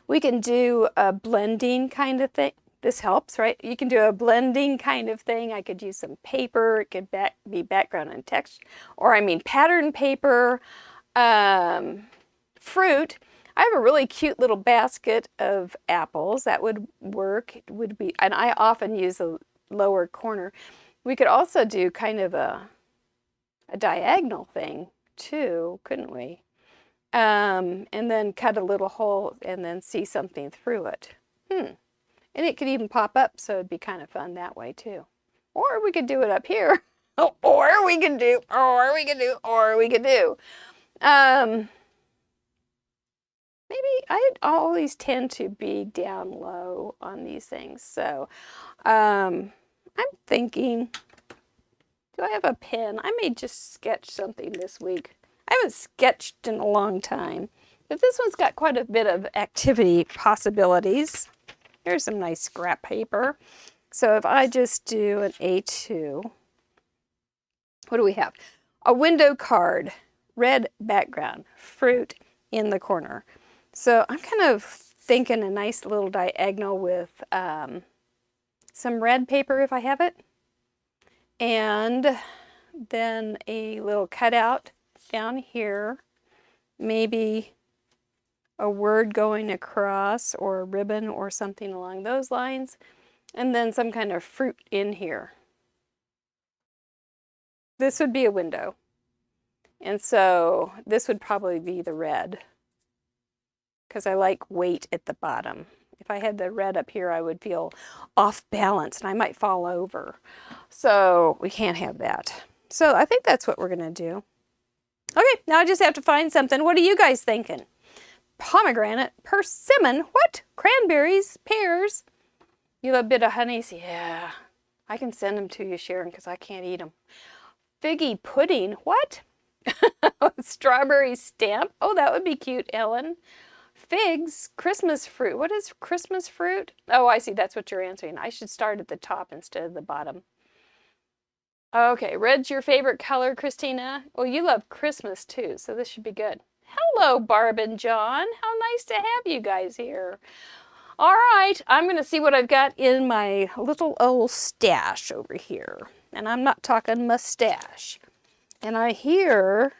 do a blending kind of thing. This helps, right? You can do a blending kind of thing. I could use some paper. It could be background and text, or pattern paper, fruit. I have a really cute little basket of apples. That would work. It would be, and I often use the lower corner. We could also do kind of a diagonal thing too, couldn't we? And then cut a little hole and then see something through it. And it could even pop up, so it'd be kind of fun that way too. Or we could do it up here. Or we could do. Maybe I always tend to be down low on these things. So I'm thinking, do I have a pen? I may just sketch something this week. I haven't sketched in a long time, but this one's got quite a bit of activity possibilities. Here's some nice scrap paper. So if I just do an A2, what do we have? A window card, red background, fruit in the corner. So I'm kind of thinking a nice little diagonal with some red paper if I have it, and then a little cutout down here, maybe a word going across or a ribbon or something along those lines, and then some kind of fruit in here. This would be a window, and so this would probably be the red, because I like weight at the bottom. If I had the red up here, I would feel off balance and I might fall over. So we can't have that. So I think that's what we're going to do. Okay, now I just have to find something. What are you guys thinking? Pomegranate, persimmon, what? Cranberries, pears. You love a bit of honeys? Yeah, I can send them to you, Sharon, because I can't eat them. Figgy pudding, what? Strawberry stamp. Oh, that would be cute, Ellen. Figs, Christmas fruit. What is Christmas fruit? Oh, I see. That's what you're answering. I should start at the top instead of the bottom. Okay, red's your favorite color, Christina? Well, you love Christmas too, so this should be good. Hello, Barb and John. How nice to have you guys here. All right, I'm going to see what I've got in my little old stash over here. And I'm not talking mustache. And I hear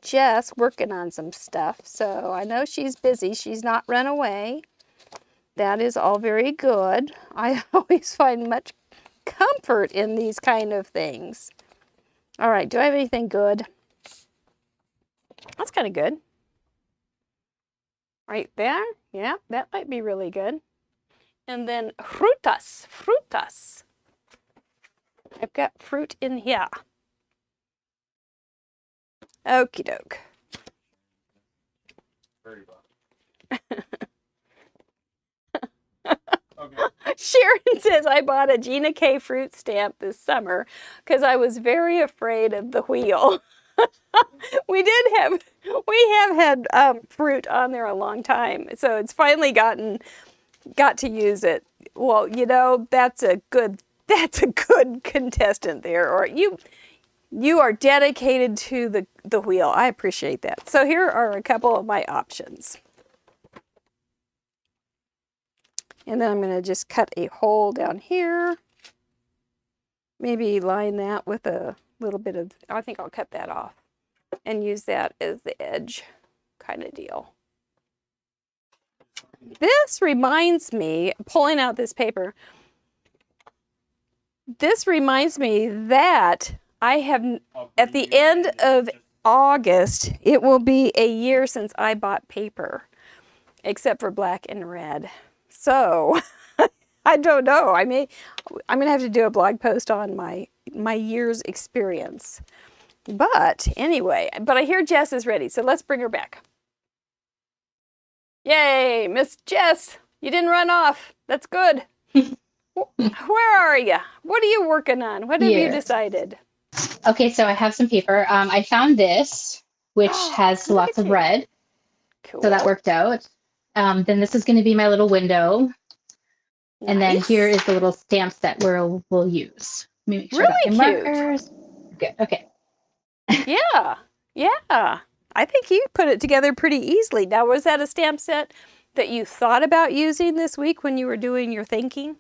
Jess working on some stuff, so I know she's busy. She's not run away. That is all very good. I always find much comfort in these kind of things. All right, do I have anything good? That's kind of good. Right there. Yeah, that might be really good. And then frutas. I've got fruit in here. Okie doke. Very well. Sharon says, I bought a Gina K fruit stamp this summer because I was very afraid of the wheel. We have had fruit on there a long time, so it's finally got to use it. Well, you know, that's a good contestant there, or you are dedicated to the wheel. I appreciate that. So here are a couple of my options. And then I'm going to just cut a hole down here. Maybe line that with a little bit of, I think I'll cut that off and use that as the edge kind of deal. This reminds me, pulling out this paper, this reminds me that I have, at the end of August, it will be a year since I bought paper, except for black and red. So, I don't know. I'm going to have to do a blog post on my year's experience. But anyway, I hear Jess is ready, so let's bring her back. Yay, Miss Jess, you didn't run off. That's good. Where are you? What are you working on? What have you decided? Okay, so I have some paper. I found this, which has lots of red. Cool. So that worked out. Then this is going to be my little window. Nice. And then here is the little stamp set where we'll use. Let me make sure really I got cute. Markers. Good. Okay. Yeah. I think you put it together pretty easily. Now, was that a stamp set that you thought about using this week when you were doing your thinking?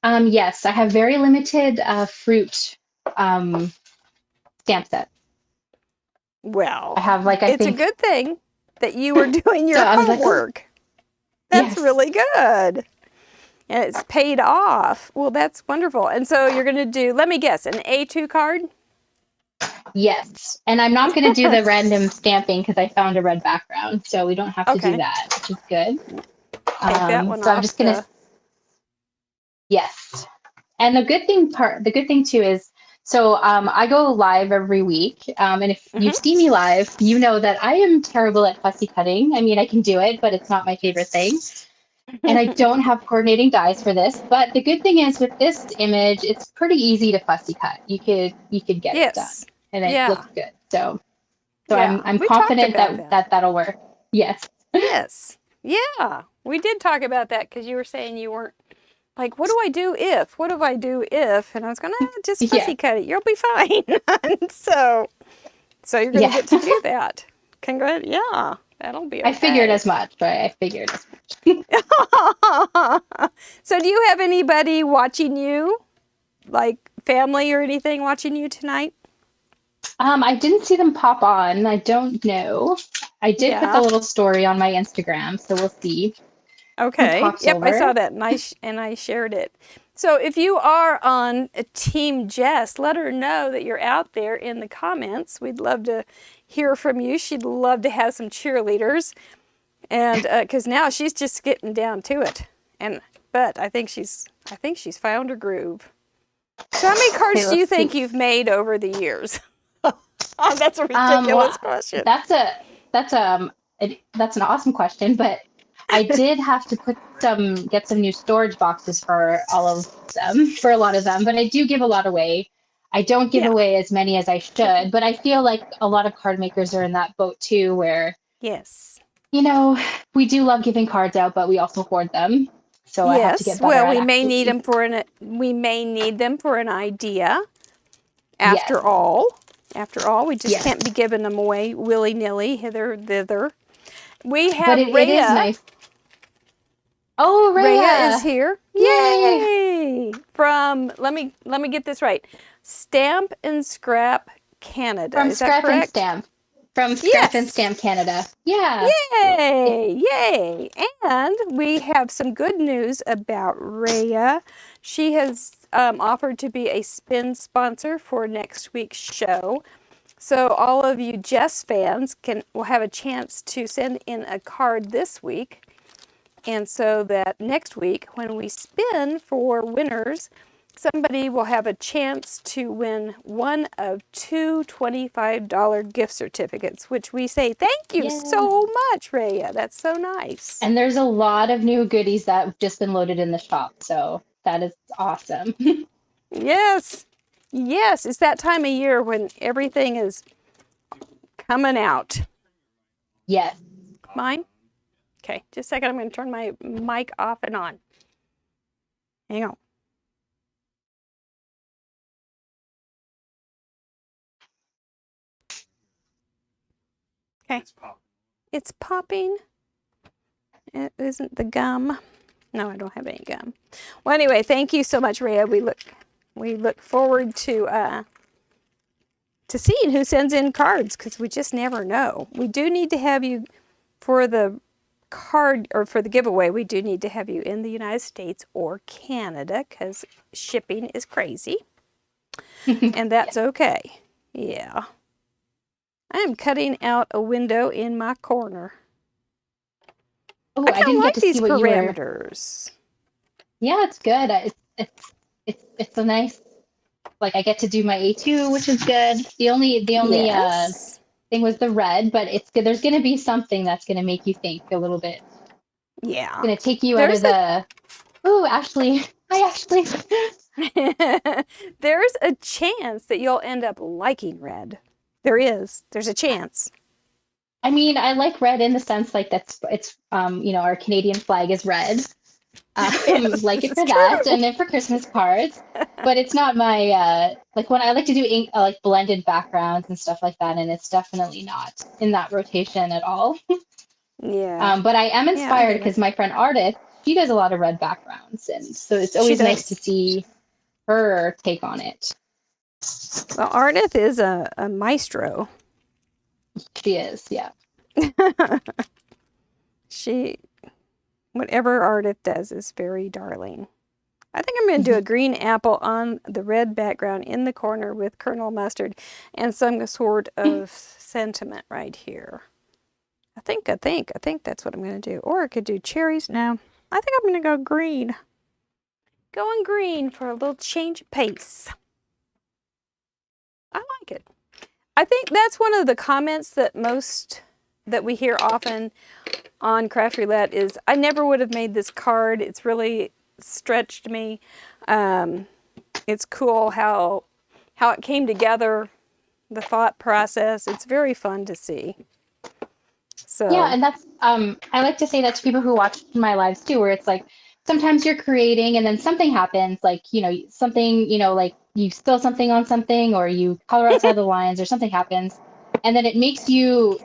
Yes, I have very limited fruit stamp set. Well, I have it's a good thing that you were doing your homework. That's really good. And it's paid off. Well, that's wonderful. And so you're going to do, let me guess, an A2 card? Yes. And I'm not going to do the random stamping because I found a red background. So we don't have to do that, which is good. Take that one so off I'm just going to. Yes. And the good thing too is, so I go live every week. And if you see me live, you know that I am terrible at fussy cutting. I mean, I can do it, but it's not my favorite thing. And I don't have coordinating dies for this. But the good thing is with this image, it's pretty easy to fussy cut. You could get it done. And it looks good. So I'm confident that'll work. Yes. Yes. Yeah. We did talk about that because you were saying you weren't like, what do I do if? What do I do if? And I was going to just fussy cut it. You'll be fine. And so you're going to get to do that. Congrats. Yeah. That'll be okay. I figured as much, right? So do you have anybody watching you? Like family or anything watching you tonight? I didn't see them pop on. I don't know. I did put the little story on my Instagram, so we'll see. Okay. Yep, over. I saw that and I shared it. So if you are on Team Jess, let her know that you're out there in the comments. We'd love to hear from you. She'd love to have some cheerleaders, and because now she's just getting down to it. But I think she's found her groove. So how many cards do you think you've made over the years? Oh, that's a ridiculous question. That's an awesome question, but I did have to get some new storage boxes for all of them, for a lot of them, but I do give a lot away. I don't give away as many as I should, but I feel like a lot of card makers are in that boat too, where You know, we do love giving cards out, but we also hoard them. So I have to Yes. get better Well, at we may need actually. them for an idea. Yes. After all, we just Yes. can't be giving them away willy-nilly, hither, thither. We But have it is Rhea. nice. Oh, Rhea is Rhea. here. Yay. Yay! From, let me get this right. Stamp and Scrap Canada. From Is that Scrap and correct? Stamp. From Scrap and Yes. Stamp Canada. Yeah. Yay! Yay! And we have some good news about Rhea. She has offered to be a spin sponsor for next week's show. So all of you Jess fans will have a chance to send in a card this week. And so that next week, when we spin for winners, somebody will have a chance to win one of two $25 gift certificates, which we say thank you so much, Rhea. That's so nice. And there's a lot of new goodies that have just been loaded in the shop. So that is awesome. Yes. Yes. It's that time of year when everything is coming out. Yes. Mine? Okay, just a second. I'm going to turn my mic off and on. Hang on. Okay. It's popping. It isn't the gum. No, I don't have any gum. Well, anyway, thank you so much, Rhea. We look forward to seeing who sends in cards, because we just never know. We do need to have you for the card, or for the giveaway. We do need to have you in the United States or Canada, because shipping is crazy. And that's okay. Yeah. I am cutting out a window in my corner. Oh, I kind of like these parameters. Yeah, it's good. It's a nice, like, I get to do my A2, which is good. The only Yes. thing was the red, but it's good. There's going to be something that's going to make you think a little bit. Yeah. It's going to take you out of the. Oh, Ashley. Hi, Ashley. There's a chance that you'll end up liking red. There is. There's a chance. I mean, I like red in the sense like it's our Canadian flag is red. Like it for that, and then for Christmas cards. But it's not my like when I like to do ink, like blended backgrounds and stuff like that, and it's definitely not in that rotation at all. Yeah. But I am inspired because my friend Artist, she does a lot of red backgrounds, and so it's always nice to see her take on it. Well, Artith is a maestro. She is, yeah. Whatever Artith does is very darling. I think I'm going to do a green apple on the red background in the corner with kernel mustard and some sort of sentiment right here. I think that's what I'm going to do. Or I could do cherries. No, I think I'm going to go green. Going green for a little change of pace. I like it. I think that's one of the comments that we hear often on Craft Roulette is, I never would have made this card. It's really stretched me. It's cool how it came together, the thought process. It's very fun to see. So yeah, and that's I like to say that to people who watch my lives too, where it's like sometimes you're creating and then something happens, like something like you spill something on something, or you color outside the lines, or something happens, and then it makes you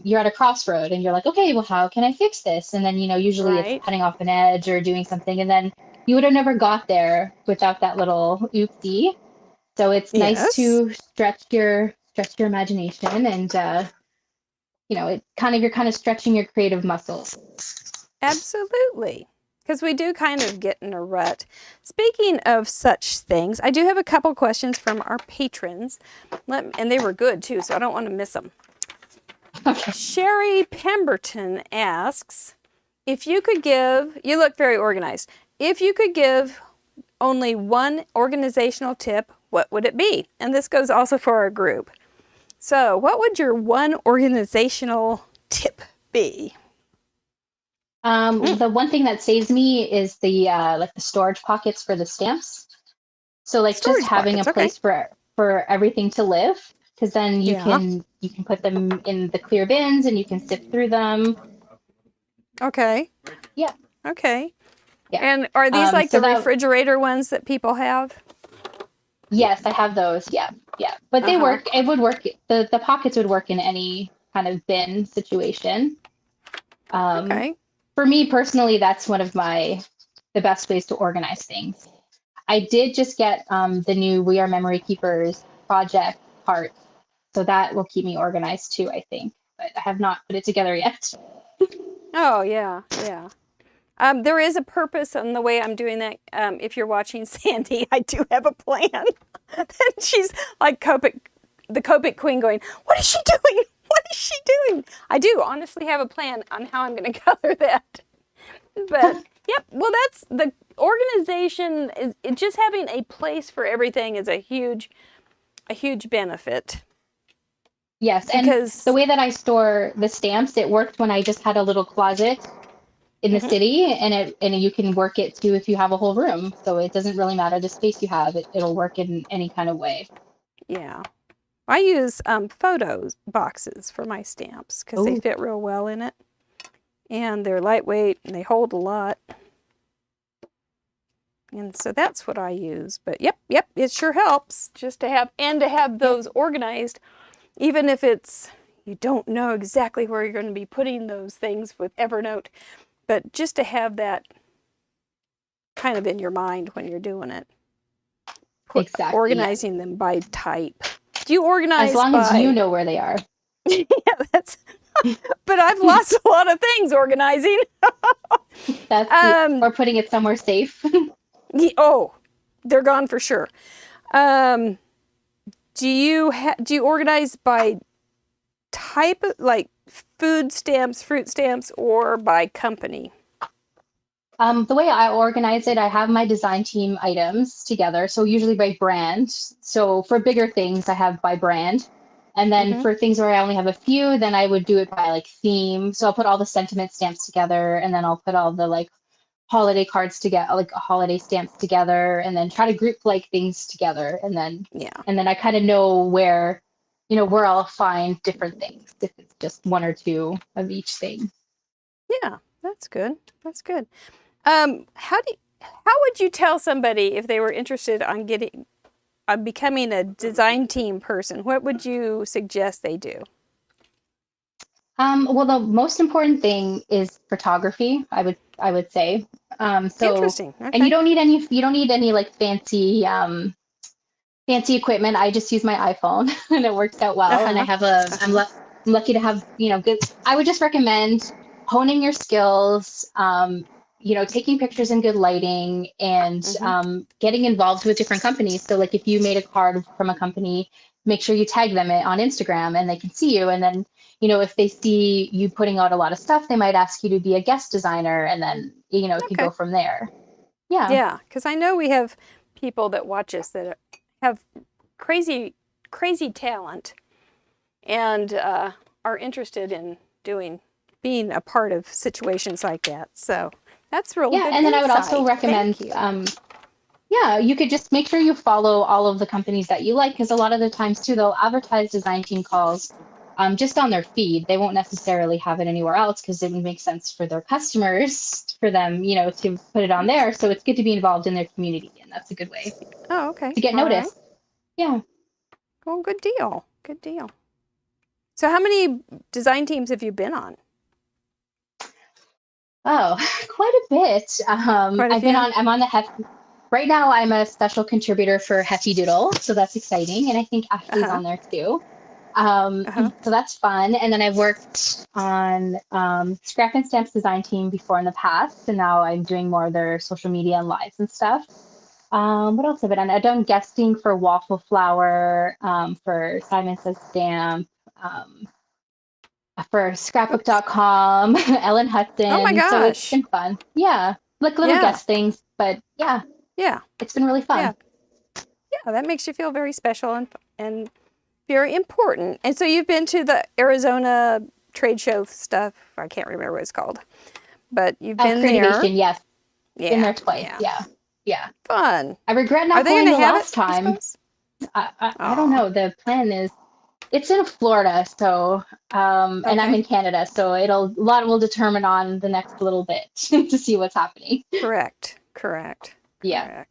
you're at a crossroad and you're like, okay, well, how can I fix this? And then usually it's cutting off an edge or doing something, and then you would have never got there without that little oopsie. So it's nice to stretch your imagination, and you're kind of stretching your creative muscles. Absolutely. Because we do kind of get in a rut. Speaking of such things, I do have a couple questions from our patrons. And they were good too, so I don't want to miss them. Okay. Sherry Pemberton asks, if you could give, you look very organized, if you could give only one organizational tip, what would it be? And this goes also for our group. So what would your one organizational tip be? The one thing that saves me is the the storage pockets for the stamps. So just having a place for everything to live, because then you can put them in the clear bins and you can sift through them. Okay. Yeah. Okay. Yeah. And are these like so the refrigerator ones that people have? Yes, I have those. Yeah. Yeah. But they work. It would work. The pockets would work in any kind of bin situation. Okay. For me personally, that's one of the best ways to organize things. I did just get the new We Are Memory Keepers project part, so that will keep me organized too, I think. But I have not put it together yet. Oh, yeah. Yeah. There is a purpose in the way I'm doing that. If you're watching Sandy, I do have a plan. And she's like the Copic Queen going, what is she doing? What is she doing? I do honestly have a plan on how I'm going to cover that. But, yep, well, that's the organization. Just having a place for everything is a huge benefit. Yes, Because, and the way that I store the stamps, it worked when I just had a little closet in the city, and you can work it too if you have a whole room. So it doesn't really matter the space you have; it'll work in any kind of way. yeah. I use photos boxes for my stamps because they fit real well in it. And they're lightweight and they hold a lot. And so that's what I use. But yep, it sure helps just to have those organized, even if you don't know exactly where you're going to be putting those things with Evernote, but just to have that kind of in your mind when you're doing it. Exactly. Organizing them by type. Do you organize as long as you know where they are? Yeah, that's. But I've lost a lot of things organizing. Or putting it somewhere safe. They're gone for sure. Do you organize by type, like food stamps, fruit stamps, or by company? The way I organize it, I have my design team items together. So usually by brand. So for bigger things, I have by brand. And then for things where I only have a few, then I would do it by like theme. So I'll put all the sentiment stamps together, and then I'll put all the like holiday cards together, like holiday stamps together, and then try to group like things together. And then I kind of know where I'll find different things if it's just one or two of each thing. Yeah, that's good. That's good. How would you tell somebody if they were interested on becoming a design team person? What would you suggest they do? Well, the most important thing is photography, I would say. Interesting. Okay. And you don't need any like fancy equipment. I just use my iPhone and it works out well. And I'm lucky to have, good. I would just recommend honing your skills, taking pictures in good lighting, and getting involved with different companies. So like if you made a card from a company, make sure you tag them on Instagram and they can see you. And then, if they see you putting out a lot of stuff, they might ask you to be a guest designer, and then, it can go from there. Yeah. Yeah. Because I know we have people that watch us that have crazy talent and are interested in being a part of situations like that. So that's real good. Yeah, and then I would also recommend, you could just make sure you follow all of the companies that you like, because a lot of the times too, they'll advertise design team calls just on their feed. They won't necessarily have it anywhere else because it would make sense for their customers, for them, to put it on there. So it's good to be involved in their community, and that's a good way to get noticed. Right. Yeah. Well, good deal. Good deal. So how many design teams have you been on? Oh, quite a bit. I'm on the right now I'm a special contributor for Hefty Doodle, so that's exciting. And I think Ashley's on there too. So that's fun. And then I've worked on Scrap and Stamps design team before in the past, and now I'm doing more of their social media and lives and stuff. What else have I done? I've done guesting for Waffle Flower, for Simon Says Stamp, for scrapbook.com, Ellen Hudson. Oh my gosh. So it's been fun. Yeah. Like little guest things, but yeah. Yeah. It's been really fun. Yeah, that makes you feel very special and very important. And so you've been to the Arizona trade show stuff. I can't remember what it's called. But you've been there. Yes. Yeah. Been there twice. Yeah. Fun. I regret not going the last time. I don't know. The It's in Florida, so and I'm Okay. in Canada, so a lot will determine on the next little bit to see what's happening. Correct. Yeah.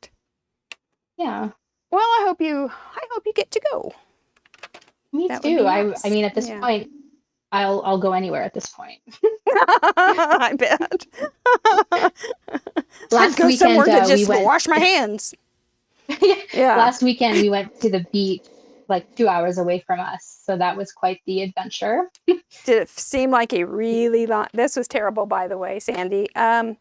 Yeah. Well, I hope you get to go. Me That would be too. I nice. mean, at this Yeah. point, I'll go anywhere at this point. I bet. I'd Last go somewhere weekend to we just went. wash my hands. Yeah. Last weekend we went to the beach, like 2 hours away from us, so that was quite the adventure. Did it seem like a really long? This was terrible, by the way, Sandy. Did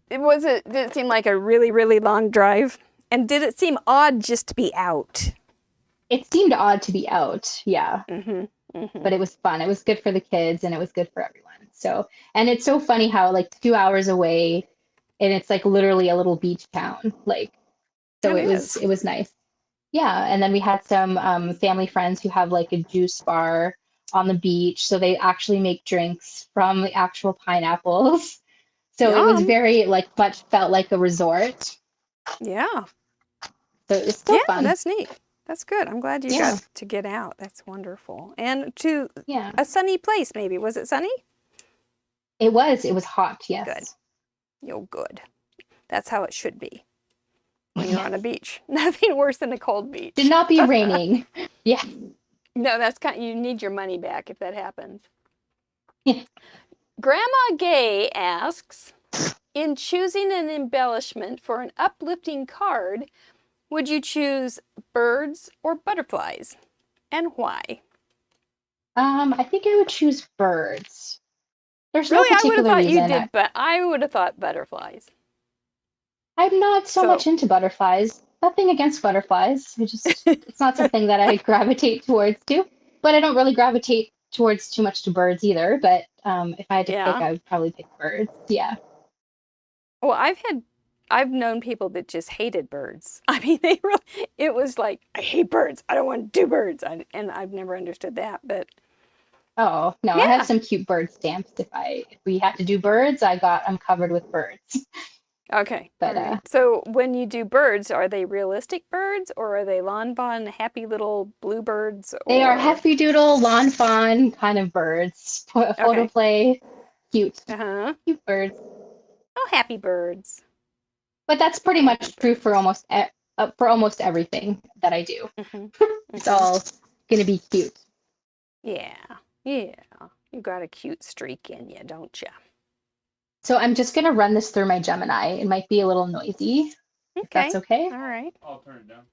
it seem like a really, really long drive? And did it seem odd just to be out? It seemed odd to be out, yeah, Mm-hmm. but it was fun. It was good for the kids and it was good for everyone. So, and it's so funny how like 2 hours away, and it's like literally a little beach town. Like, so It is. it was nice. Yeah, and then we had some family friends who have like a juice bar on the beach, so they actually make drinks from the actual pineapples. So it was Yum. very like much felt like a resort. Yeah. So it's still fun. That's neat. That's good. I'm glad you got to get out. That's wonderful. And to a sunny place, maybe. Was it sunny? It was. It was hot, yes. Good. Oh, good. That's how it should be when you're on a beach. Nothing worse than a cold beach. Did not be raining. Yeah. No, you need your money back if that happens. Yeah. Grandma Gay asks, in choosing an embellishment for an uplifting card, would you choose birds or butterflies, and why? I think I would choose birds. There's really, no particular I would have thought reason. you did, but I would have thought butterflies. I'm not so much into butterflies. Nothing against butterflies. It's not something that I gravitate towards too. But I don't really gravitate towards too much to birds either. But if I had to pick, I would probably pick birds. Yeah. Well, I've known people that just hated birds. I mean, it was like, I hate birds. I don't want to do birds. And I've never understood that, but. Oh, no, I have some cute bird stamps. If we had to do birds, I'm covered with birds. Okay. But right. So when you do birds, are they realistic birds or are they lawn fawn, happy little bluebirds? They are hefty doodle, lawn fawn kind of birds. Photo play, cute. Cute birds. Oh, happy birds. But that's pretty much true for almost everything that I do. It's all gonna be cute. Yeah. You got a cute streak in you, don't you? So I'm just gonna run this through my Gemini. It might be a little noisy. Okay. If that's okay. All right. I'll turn it down.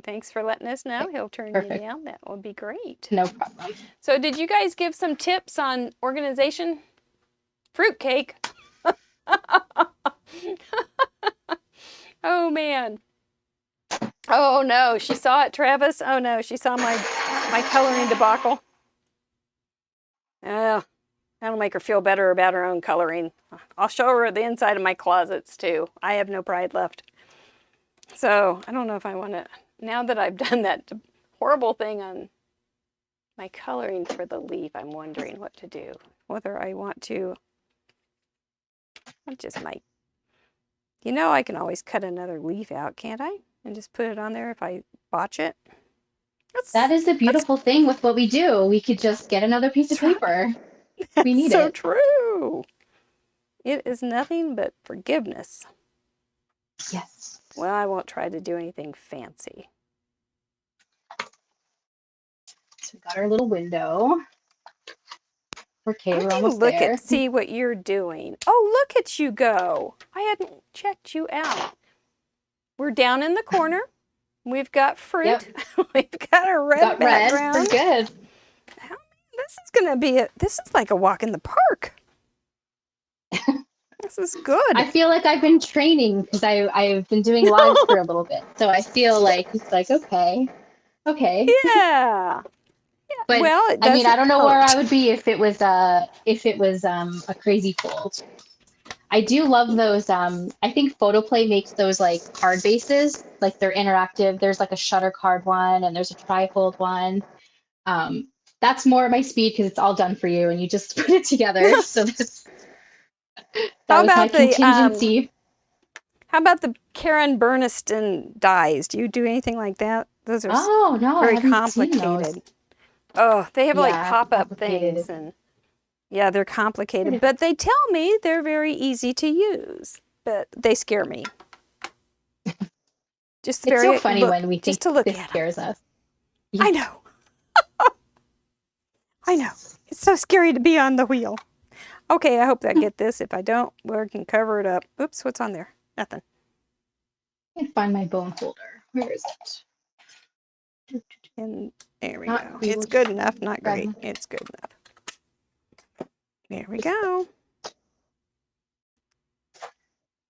Thanks for letting us know. He'll turn you down. That would be great. No problem. So did you guys give some tips on organization? Fruitcake. Oh man. Oh no, she saw it, Travis. Oh no, she saw my coloring debacle. That'll make her feel better about her own coloring. I'll show her the inside of my closets too. I have no pride left. So I don't know if I want to, now that I've done that horrible thing on my coloring for the leaf, I'm wondering what to do. Whether I want to, I just might, I can always cut another leaf out, can't I? And just put it on there if I botch it. That is the beautiful thing with what we do. We could just get another piece of paper. We need so true. It is nothing but forgiveness. Yes. Well, I won't try to do anything fancy. So we got our little window. Okay, we're almost look there. See what you're doing. Oh, look at you go. I hadn't checked you out. We're down in the corner. We've got fruit. Yep. We've got a red background. We're good. This is like a walk in the park. This is good. I feel like I've been training because I've been doing live for a little bit. So I feel like it's like, okay. Yeah. But I mean, I don't know where I would be if it was a crazy cold. I do love those. I think Photoplay makes those like card bases, like they're interactive. There's like a shutter card one and there's a tri-fold one. That's more my speed because it's all done for you and you just put it together. So that was my contingency. How about the Karen Burniston dies? Do you do anything like that? Those are very complicated. Oh, they have like Yeah, pop-up complicated. things, and yeah, they're complicated, but they tell me they're very easy to use, but they scare me. Just It's so funny when we just think to look this at them. scares us. I know. I know. It's so scary to be on the wheel. Okay, I hope I get this. If I don't, we can cover it up. Oops, what's on there? Nothing. I can find my bone folder. Where is it? And there we Not go. able It's to good enough, not grab great. my- It's good enough. There we go.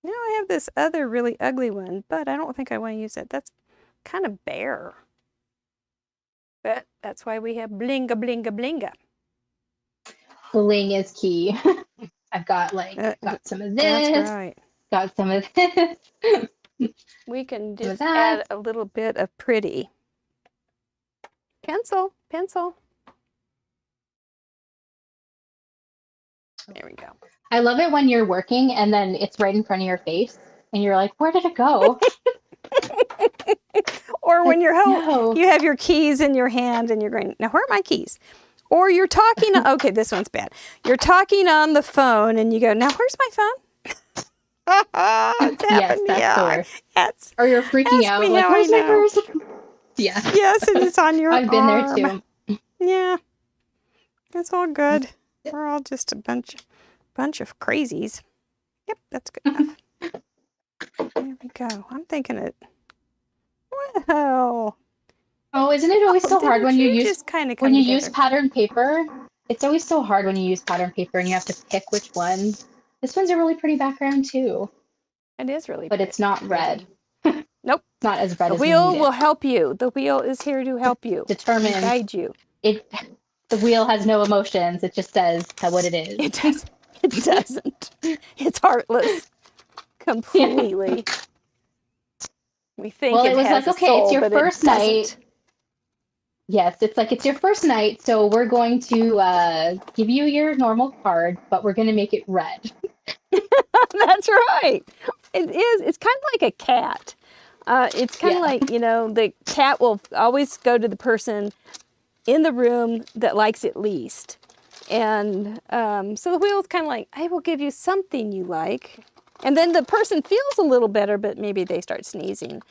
Now I have this other really ugly one, but I don't think I want to use it. That's kind of bare. But that's why we have blinga, blinga, blinga. Bling is key. I've got got some of this. That's right. Got some of this. We can just add a little bit of pretty. Pencil, pencil. There we go. I love it when you're working and then it's right in front of your face and you're like, where did it go? Or when you're home, No. you have your keys in your hand and you're going, now where are my keys? Or you're talking, okay, this one's bad. You're talking on the phone and you go, now where's my phone? It's Yes, that's the worst. That's, or you're freaking out, like, where's my purse? Yeah. Yes, and it's on your I've been there arm. too. Yeah. It's all good. We're all just a bunch of crazies. Yep, that's good enough. There we go. I'm thinking it. Well. Oh, isn't it always so hard when you use pattern paper? It's always so hard when you use pattern paper and you have to pick which one. This one's a really pretty background too. It is really but pretty. It's not red. Nope. It's not as red as you need it. The wheel will help you. The wheel is here to help you. Determine. Guide you. The wheel has no emotions. It just says what it is. It doesn't. It doesn't. It's heartless. Completely. We think well, it was has like, okay, soul, it's your first night. Yes, it's like, it's your first night, so we're going to give you your normal card, but we're going to make it red. That's right. It is. It's kind of like a cat. It's kind of like, the cat will always go to the person in the room that likes it least. And so the wheel is kind of like, I will give you something you like. And then the person feels a little better, but maybe they start sneezing.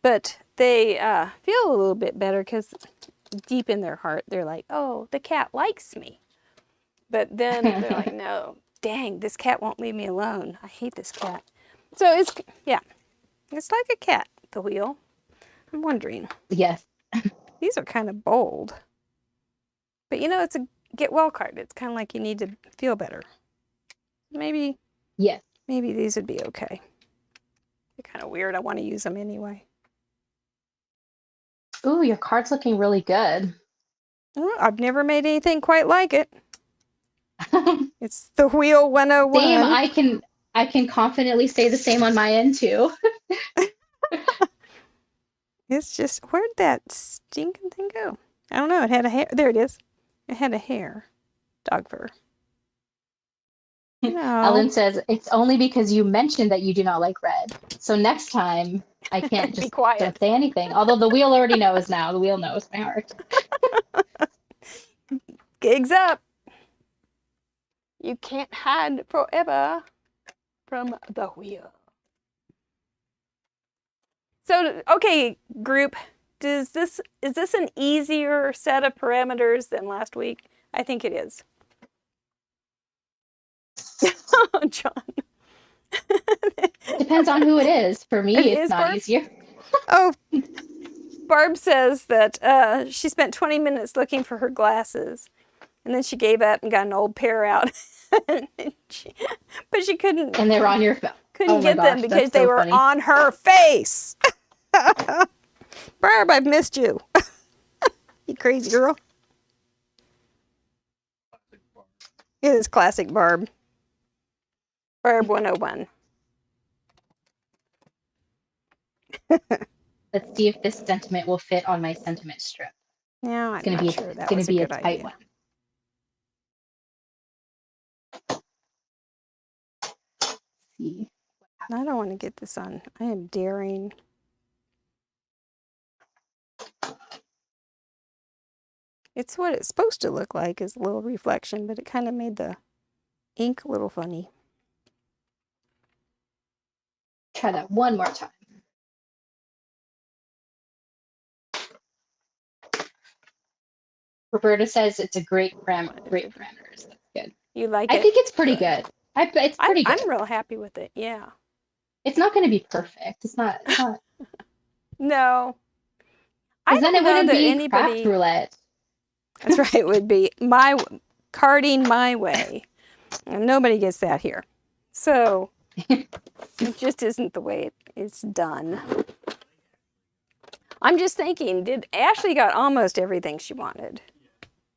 But they feel a little bit better because deep in their heart, they're like, oh, the cat likes me. But then they're like, no, dang, this cat won't leave me alone. I hate this cat. So it's like a cat, the wheel. I'm wondering. Yes. These are kind of bold. But it's a get well card. It's kind of like you need to feel better. Maybe. Yes. Maybe these would be okay. They're kind of weird. I want to use them anyway. Ooh, your card's looking really good. Well, I've never made anything quite like it. It's the wheel 101. Same. I can confidently say the same on my end too. It's just, where'd that stinking thing go? I don't know. It had a hair. There it is. It had a hair. Dog fur. No. Ellen says, it's only because you mentioned that you do not like red. So next time, I can't just don't say anything. Although the wheel already knows now. The wheel knows my heart. Gigs up. You can't hide forever from the wheel. So, okay, group, is this an easier set of parameters than last week? I think it is. John. Depends on who it is. For me, it's not Barb? Easier. Oh, Barb says that she spent 20 minutes looking for her glasses, and then she gave up and got an old pair out. But she couldn't. And they were on your phone. Couldn't get them because they were on her face. Barb, I've missed you. You crazy girl. It is classic Barb. Barb 101. Let's see if this sentiment will fit on my sentiment strip. No, I'm not sure that was a good idea. One. See. I don't want to get this on. I am daring. It's what it's supposed to look like, is a little reflection, but it kind of made the ink a little funny. Try that one more time. Roberta says it's a great parameters. That's good. You like it? I think it's pretty good. It's pretty good. I'm real happy with it. Yeah. It's not going to be perfect. It's not. No. I then don't it know wouldn't that be anybody. Craft Roulette. That's right. It would be carding my way, and nobody gets that here. So it just isn't the way it's done. I'm just thinking, Ashley got almost everything she wanted,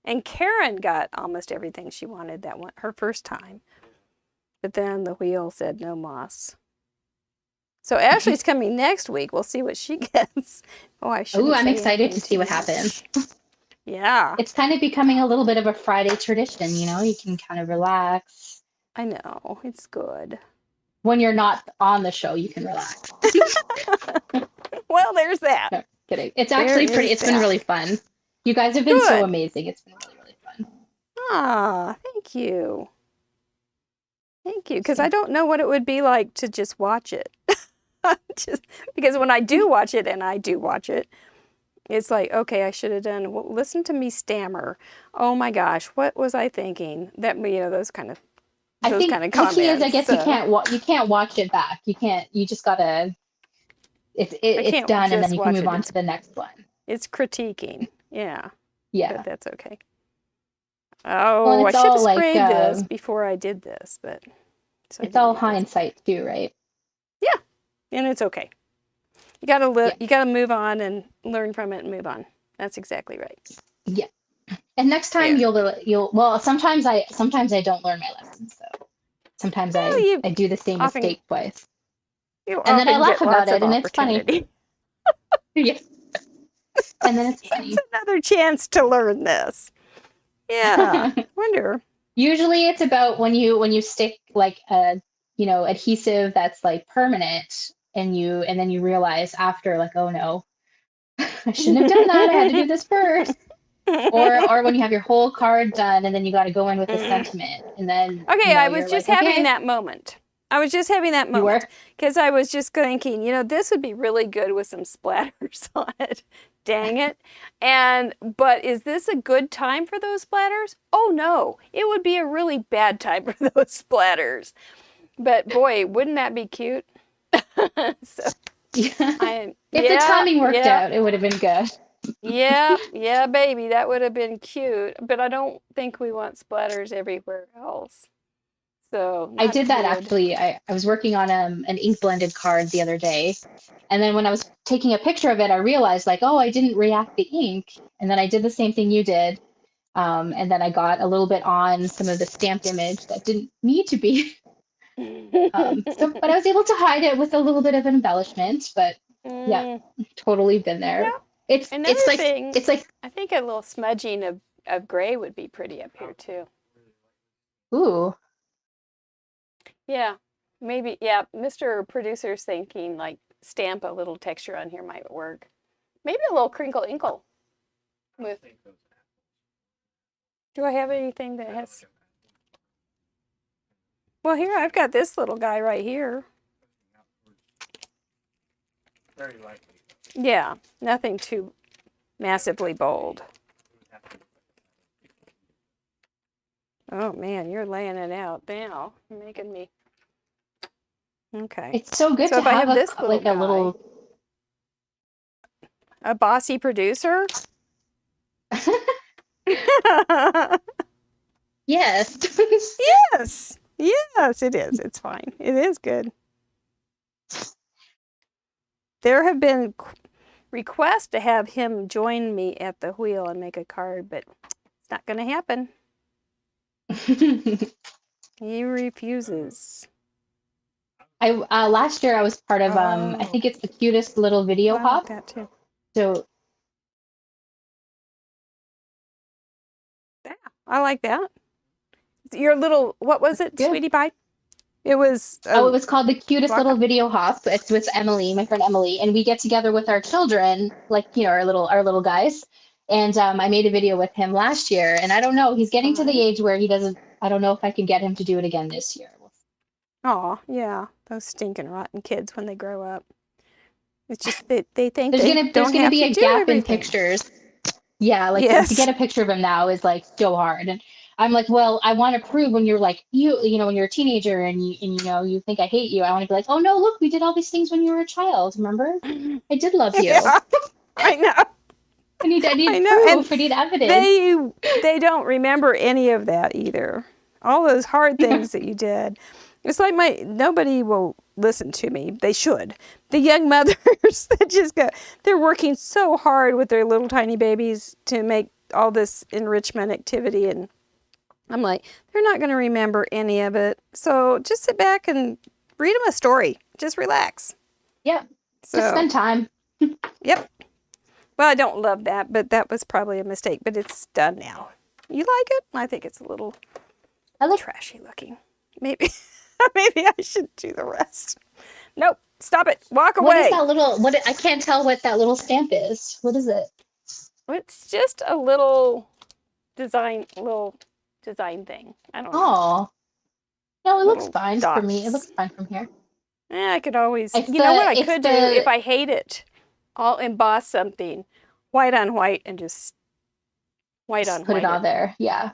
and Karen got almost everything she wanted that one her first time, but then the wheel said no moss. So Ashley's coming next week. We'll see what she gets. Oh, I'm excited to see what happens. Yeah. It's kind of becoming a little bit of a Friday tradition, you know? You can kind of relax. I know. It's good. When you're not on the show, you can relax. Well, there's that. No, kidding. It's actually pretty. It's been really fun. You guys have been so amazing. It's been really, really fun. Ah, thank you. Thank you. Because I don't know what it would be like to just watch it. Because when I do watch it, and I do watch it, it's like, okay, I should have done, well, listen to me stammer. Oh my gosh, what was I thinking? That, those kind of comments. The key is, I guess, you can't watch it back. You can't. You just gotta. It's done, and then you can move on to the next one. It's critiquing. Yeah. Yeah. But that's okay. Oh, I should have sprayed this before I did this, but. So it's all hindsight too, right? Yeah, and it's okay. You gotta move on and learn from it and move on. That's exactly right. Yeah. And next time well, sometimes I don't learn my lessons, so sometimes I do the same mistake twice. And then I laugh about it, and it's funny. Yeah. And then it's funny. It's another chance to learn this. Yeah. Wonder. Usually it's about when you stick like a adhesive that's like permanent, and then you realize after, like, oh no, I shouldn't have done that. I had to do this first. Or when you have your whole card done, and then you got to go in with a sentiment, and then I was just having that moment. I was just having that moment because I was just thinking, this would be really good with some splatters on it. Dang it. But is this a good time for those splatters? Oh no, it would be a really bad time for those splatters. But boy, wouldn't that be cute? If the timing worked out, it would have been good. Yeah, baby, that would have been cute. But I don't think we want splatters everywhere else. So I did that actually. I was working on an ink blended card the other day, and then when I was taking a picture of it, I realized, like, oh, I didn't react the ink, and then I did the same thing you did, and then I got a little bit on some of the stamped image that didn't need to be. But I was able to hide it with a little bit of embellishment. But yeah, totally been there. Yeah. It's like I think a little smudging of gray would be pretty up here too. Ooh. Yeah, maybe. Yeah, Mr. Producer's thinking like stamp a little texture on here might work. Maybe a little crinkle inkle. Do I have anything that has? Well, here I've got this little guy right here. Very likely. Yeah, nothing too massively bold. Oh man, you're laying it out now. You're making me. Okay. It's so good to have this little a bossy producer. Yes. Yes, it is. It's fine. It is good. There have been requests to have him join me at the wheel and make a card, but it's not going to happen. He refuses. Last year I was part of I think it's the cutest little video hop. That too. So yeah, I like that. Your little, what was it, Sweetie Pie? It was. It was called the cutest little video hop. It's with Emily, my friend Emily, and we get together with our children, like our little guys, And I made a video with him last year, and I don't know, he's getting to the age where he doesn't, I don't know if I can get him to do it again this year. Oh, yeah. Those stinking rotten kids when they grow up. It's just that they think There's gonna be a gap in pictures. Yeah, like to get a picture of him now is like so hard. And I'm like, well, I want to prove when you're like you know, when you're a teenager and you know, you think I hate you, I want to be like, oh no, look, we did all these things when you were a child, remember? I did love you. Yeah, I know. I need proof. I need evidence. They don't remember any of that either. All those hard things that you did. It's like nobody will listen to me. They should. The young mothers that just they're working so hard with their little tiny babies to make all this enrichment activity. And I'm like, they're not going to remember any of it. So just sit back and read them a story. Just relax. Yeah. Just spend time. Yep. Well, I don't love that, but that was probably a mistake. But it's done now. You like it? I think it's a little trashy looking. Maybe I should do the rest. Nope. Stop it. Walk away. What is that little? I can't tell what that little stamp is. What is it? It's just a little design thing. I don't know. Oh. No, it looks fine for me. It looks fine from here. Yeah, I could always. You know what I could do if I hate it? I'll emboss something white on white and just white on white. Put it on there. Yeah.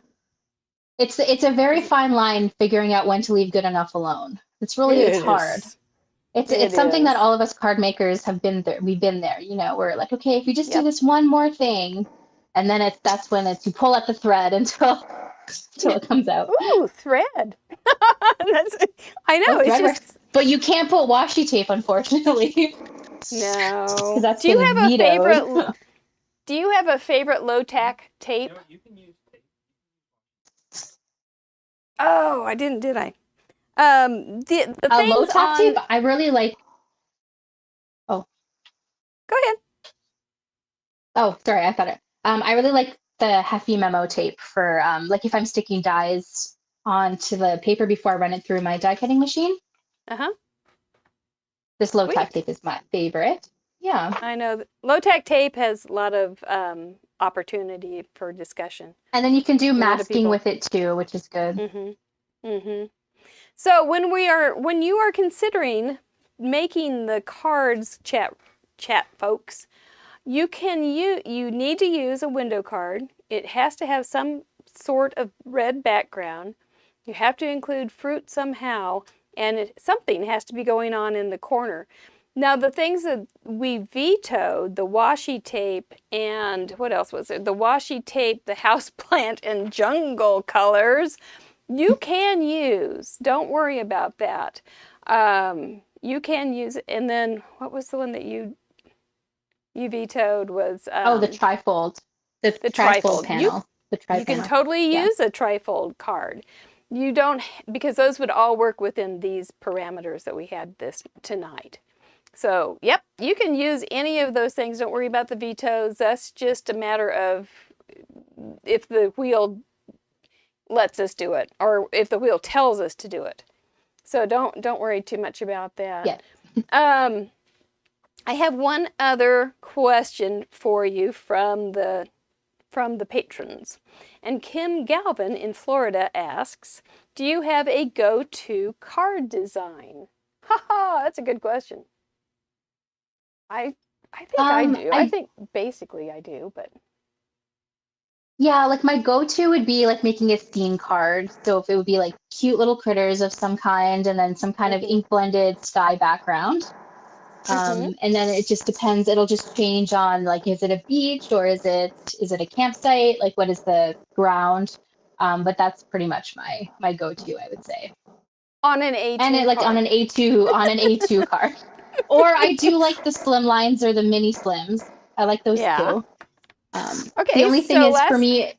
It's a very fine line figuring out when to leave good enough alone. It's hard. It's something that all of us card makers have been there. We've been there, you know, we're like, okay, if you just do this one more thing, and then that's when you pull at the thread until it comes out. Ooh, thread. I know. It's just... But you can't put washi tape, unfortunately. No. That's do you have a favorite? Do you have a favorite low tack tape? You can use tape. Oh, I didn't, did I? The things low tack tape, I really like. Oh. Go ahead. Oh, sorry, I thought it. I really like the Heffy memo tape for like if I'm sticking dies onto the paper before I run it through my die cutting machine. Uh-huh. This low tack tape is my favorite. Yeah. I know. Low tack tape has a lot of opportunity for discussion. And then you can do masking with it too, which is good. Mm-hmm. Mm-hmm. So when you are considering making the cards, chat folks, you need to use a window card. It has to have some sort of red background. You have to include fruit somehow, and something has to be going on in the corner. Now, the things that we vetoed, the washi tape and what else was there? The washi tape, the houseplant, and jungle colors, you can use. Don't worry about that. You can use it. And then what was the one that you vetoed was... the trifold. The trifold panel. You can totally use a trifold card. You don't, because those would all work within these parameters that we had tonight. So, yep, you can use any of those things. Don't worry about the vetoes. That's just a matter of if the wheel lets us do it, or if the wheel tells us to do it. So don't worry too much about that. Yeah. I have one other question for you from the patrons. And Kim Galvin in Florida asks, do you have a go-to card design? Haha, that's a good question. I think I do. I think basically I do, but... Yeah, like my go-to would be like making a scene card. So if it would be like cute little critters of some kind and then some kind of ink blended sky background. And then it just depends. It'll just change on like, is it a beach or is it a campsite? Like what is the ground? But that's pretty much my go-to, I would say. On an A2 and like on an A2 card. Or I do like the slim lines or the mini slims. I like those too. Okay. The only thing is for me.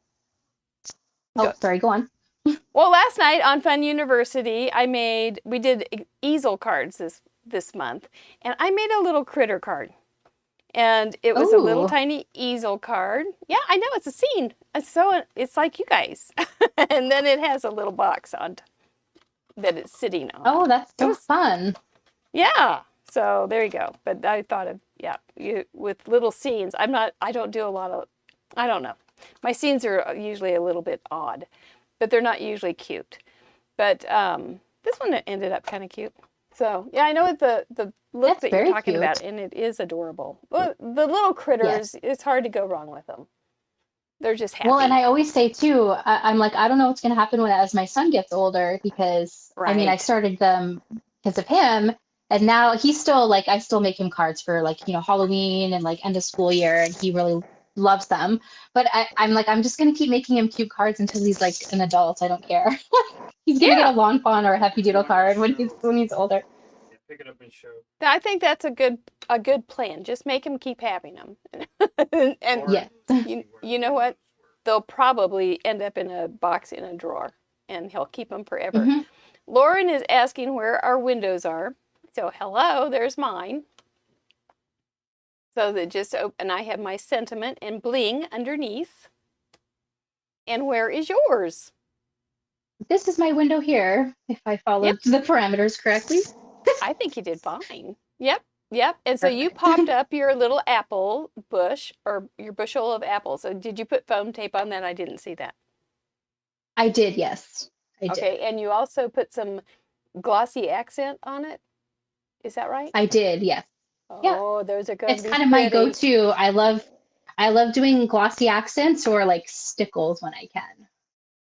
Sorry, go on. Well, last night on Fun University, we did easel cards this month, and I made a little critter card. And it was a little tiny easel card. Yeah, I know, it's a scene. So it's like you guys. And then it has a little box on that it's sitting on. Oh, that's so fun. Yeah. So there you go. But I thought of, with little scenes. I don't do a lot of I don't know. My scenes are usually a little bit odd, but they're not usually cute. But this one ended up kind of cute. So yeah, I know what the look That's that you're very talking cute. about, and it is adorable. Well, the little critters, it's hard to go wrong with them. They're just happy. Well, and I always say too, I'm like, I don't know what's going to happen as my son gets older, because I mean, I Right. started them because of him, and now he's still like, I still make him cards for like, Halloween and like end of school year, and he really loves them. But I'm like, I'm just going to keep making him cute cards until he's like an adult. I don't care. He's going to get Yeah. a Lawn Fawn or a Happy Doodle card when he's older. Yeah, pick it up and show. I think that's a good plan. Just make him keep having them. And Yeah. you know what? They'll probably end up in a box in a drawer, and he'll keep them forever. Mhm. Lauren is asking where our windows are. So hello, there's mine. So that just open, I have my sentiment and bling underneath. And where is yours? This is my window here, if I followed the parameters correctly. I think you did fine. Yep. And so you popped up your little apple bush, or your bushel of apples. So did you put foam tape on that? I didn't see that. I did, yes. I did. Okay, and you also put some glossy accent on it. Is that right? I did, yes. Oh, those are good. It's kind of my go-to. I love doing glossy accents or like stickles when I can.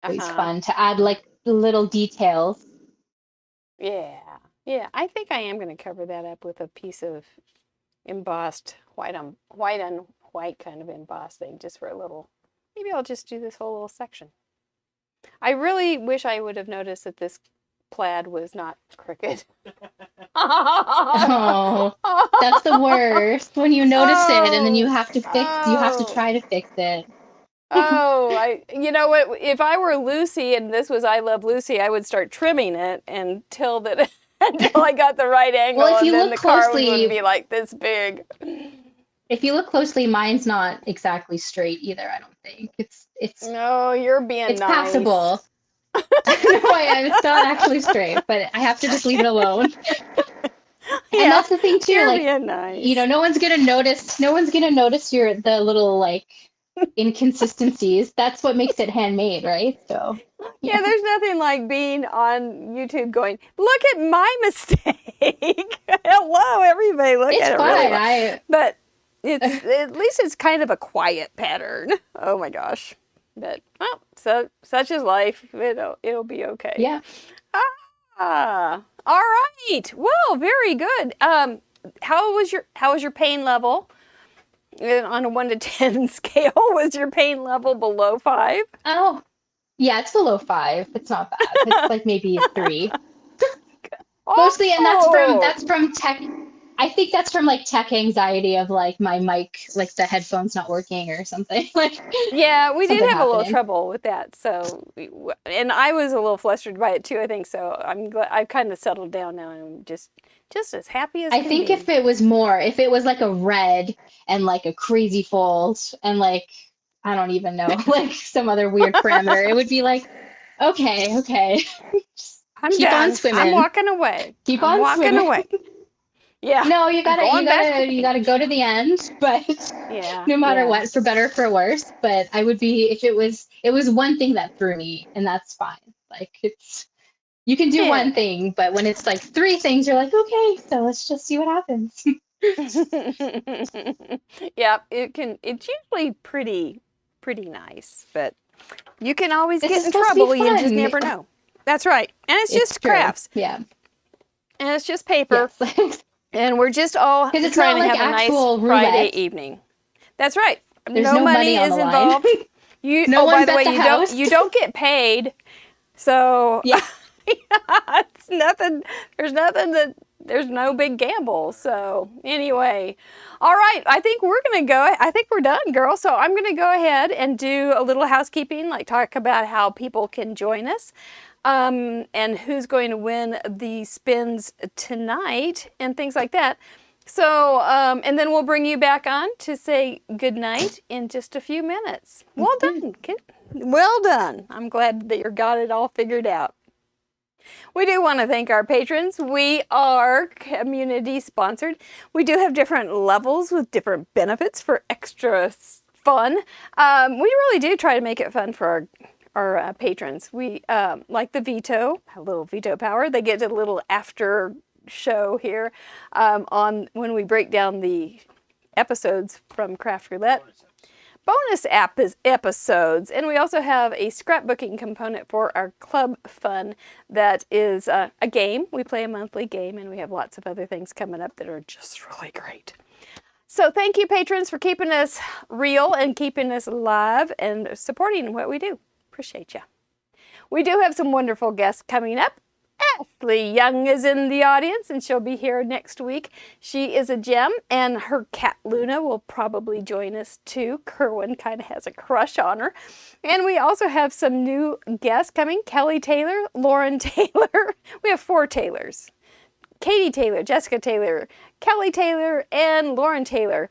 Always fun to add like little details. Yeah. I think I am going to cover that up with a piece of embossed white on white kind of embossed thing, just for a little. Maybe I'll just do this whole little section. I really wish I would have noticed that this plaid was not crooked. Oh, that's the worst, when you notice it and then you have to try to fix it. You know what? If I were Lucy and this was I Love Lucy, I would start trimming it until I got the right angle, Well, if you and then look the car closely, would be like this big. If you look closely, mine's not exactly straight either, I don't think. It's No, you're being it's nice. passable. No, it's not actually straight, but I have to just leave it alone. And that's the thing too, you're like, being nice. no one's gonna notice the little like inconsistencies. That's what makes it handmade, right? So yeah, there's nothing like being on YouTube going, look at my mistake. Hello, everybody, look it's at fun. it. Really but it's at least it's kind of a quiet pattern. Oh my gosh. But well, so such is life. It'll be okay. Yeah. All right. Well, very good. How was your pain level? On a 1 to 10 scale, was your pain level below 5? Oh, yeah, it's below 5. It's not bad. It's like maybe a 3. Mostly, and that's from tech. I think that's from like tech anxiety of like my mic, like the headphones not working or something. Like, yeah, we did have a little happening. trouble with that. So, and I was a little flustered by it too, I think. So I'm glad I've kind of settled down now, and I'm just as happy as I think if it was like a red and like a crazy fold and like, I don't even know, like some other weird parameter, it would be like, okay. I'm keep done. on swimming. I'm walking away. Keep I'm on walking swimming. away. Yeah. No, you gotta go to the end, but no matter what, for better or for worse. But I would be, if it was one thing that threw me, and that's fine. Like, you can do one thing, but when it's like 3 things, you're like, okay, so let's just see what happens. Yeah, it's usually pretty nice, but you can always get in trouble. You just never know. That's right. And it's just crafts. Yeah. And it's just paper. Yes. And we're just all trying to have a nice Friday evening. That's right. There's no money is involved. By the way, you don't get paid. So yeah. It's nothing. There's no big gamble. So anyway, all right. I think we're done, girl. So I'm gonna go ahead and do a little housekeeping, like talk about how people can join us. And who's going to win the spins tonight and things like that. So, and then we'll bring you back on to say goodnight in just a few minutes. Well done. Well done. I'm glad that you got it all figured out. We do want to thank our patrons. We are community sponsored. We do have different levels with different benefits for extra fun. We really do try to make it fun for our patrons. We like the veto, a little veto power. They get a little after show here on when we break down the episodes from Craft Roulette. Bonus episodes, and we also have a scrapbooking component for our club fun that is a game. We play a monthly game, and we have lots of other things coming up that are just really great. So thank you, patrons, for keeping us real and keeping us live and supporting what we do. Appreciate you. We do have some wonderful guests coming up. Ashley Young is in the audience, and she'll be here next week. She is a gem, and her cat Luna will probably join us too. Kerwin kind of has a crush on her. And we also have some new guests coming. Kelly Taylor, Lauren Taylor. We have 4 Taylors. Katie Taylor, Jessica Taylor, Kelly Taylor, and Lauren Taylor.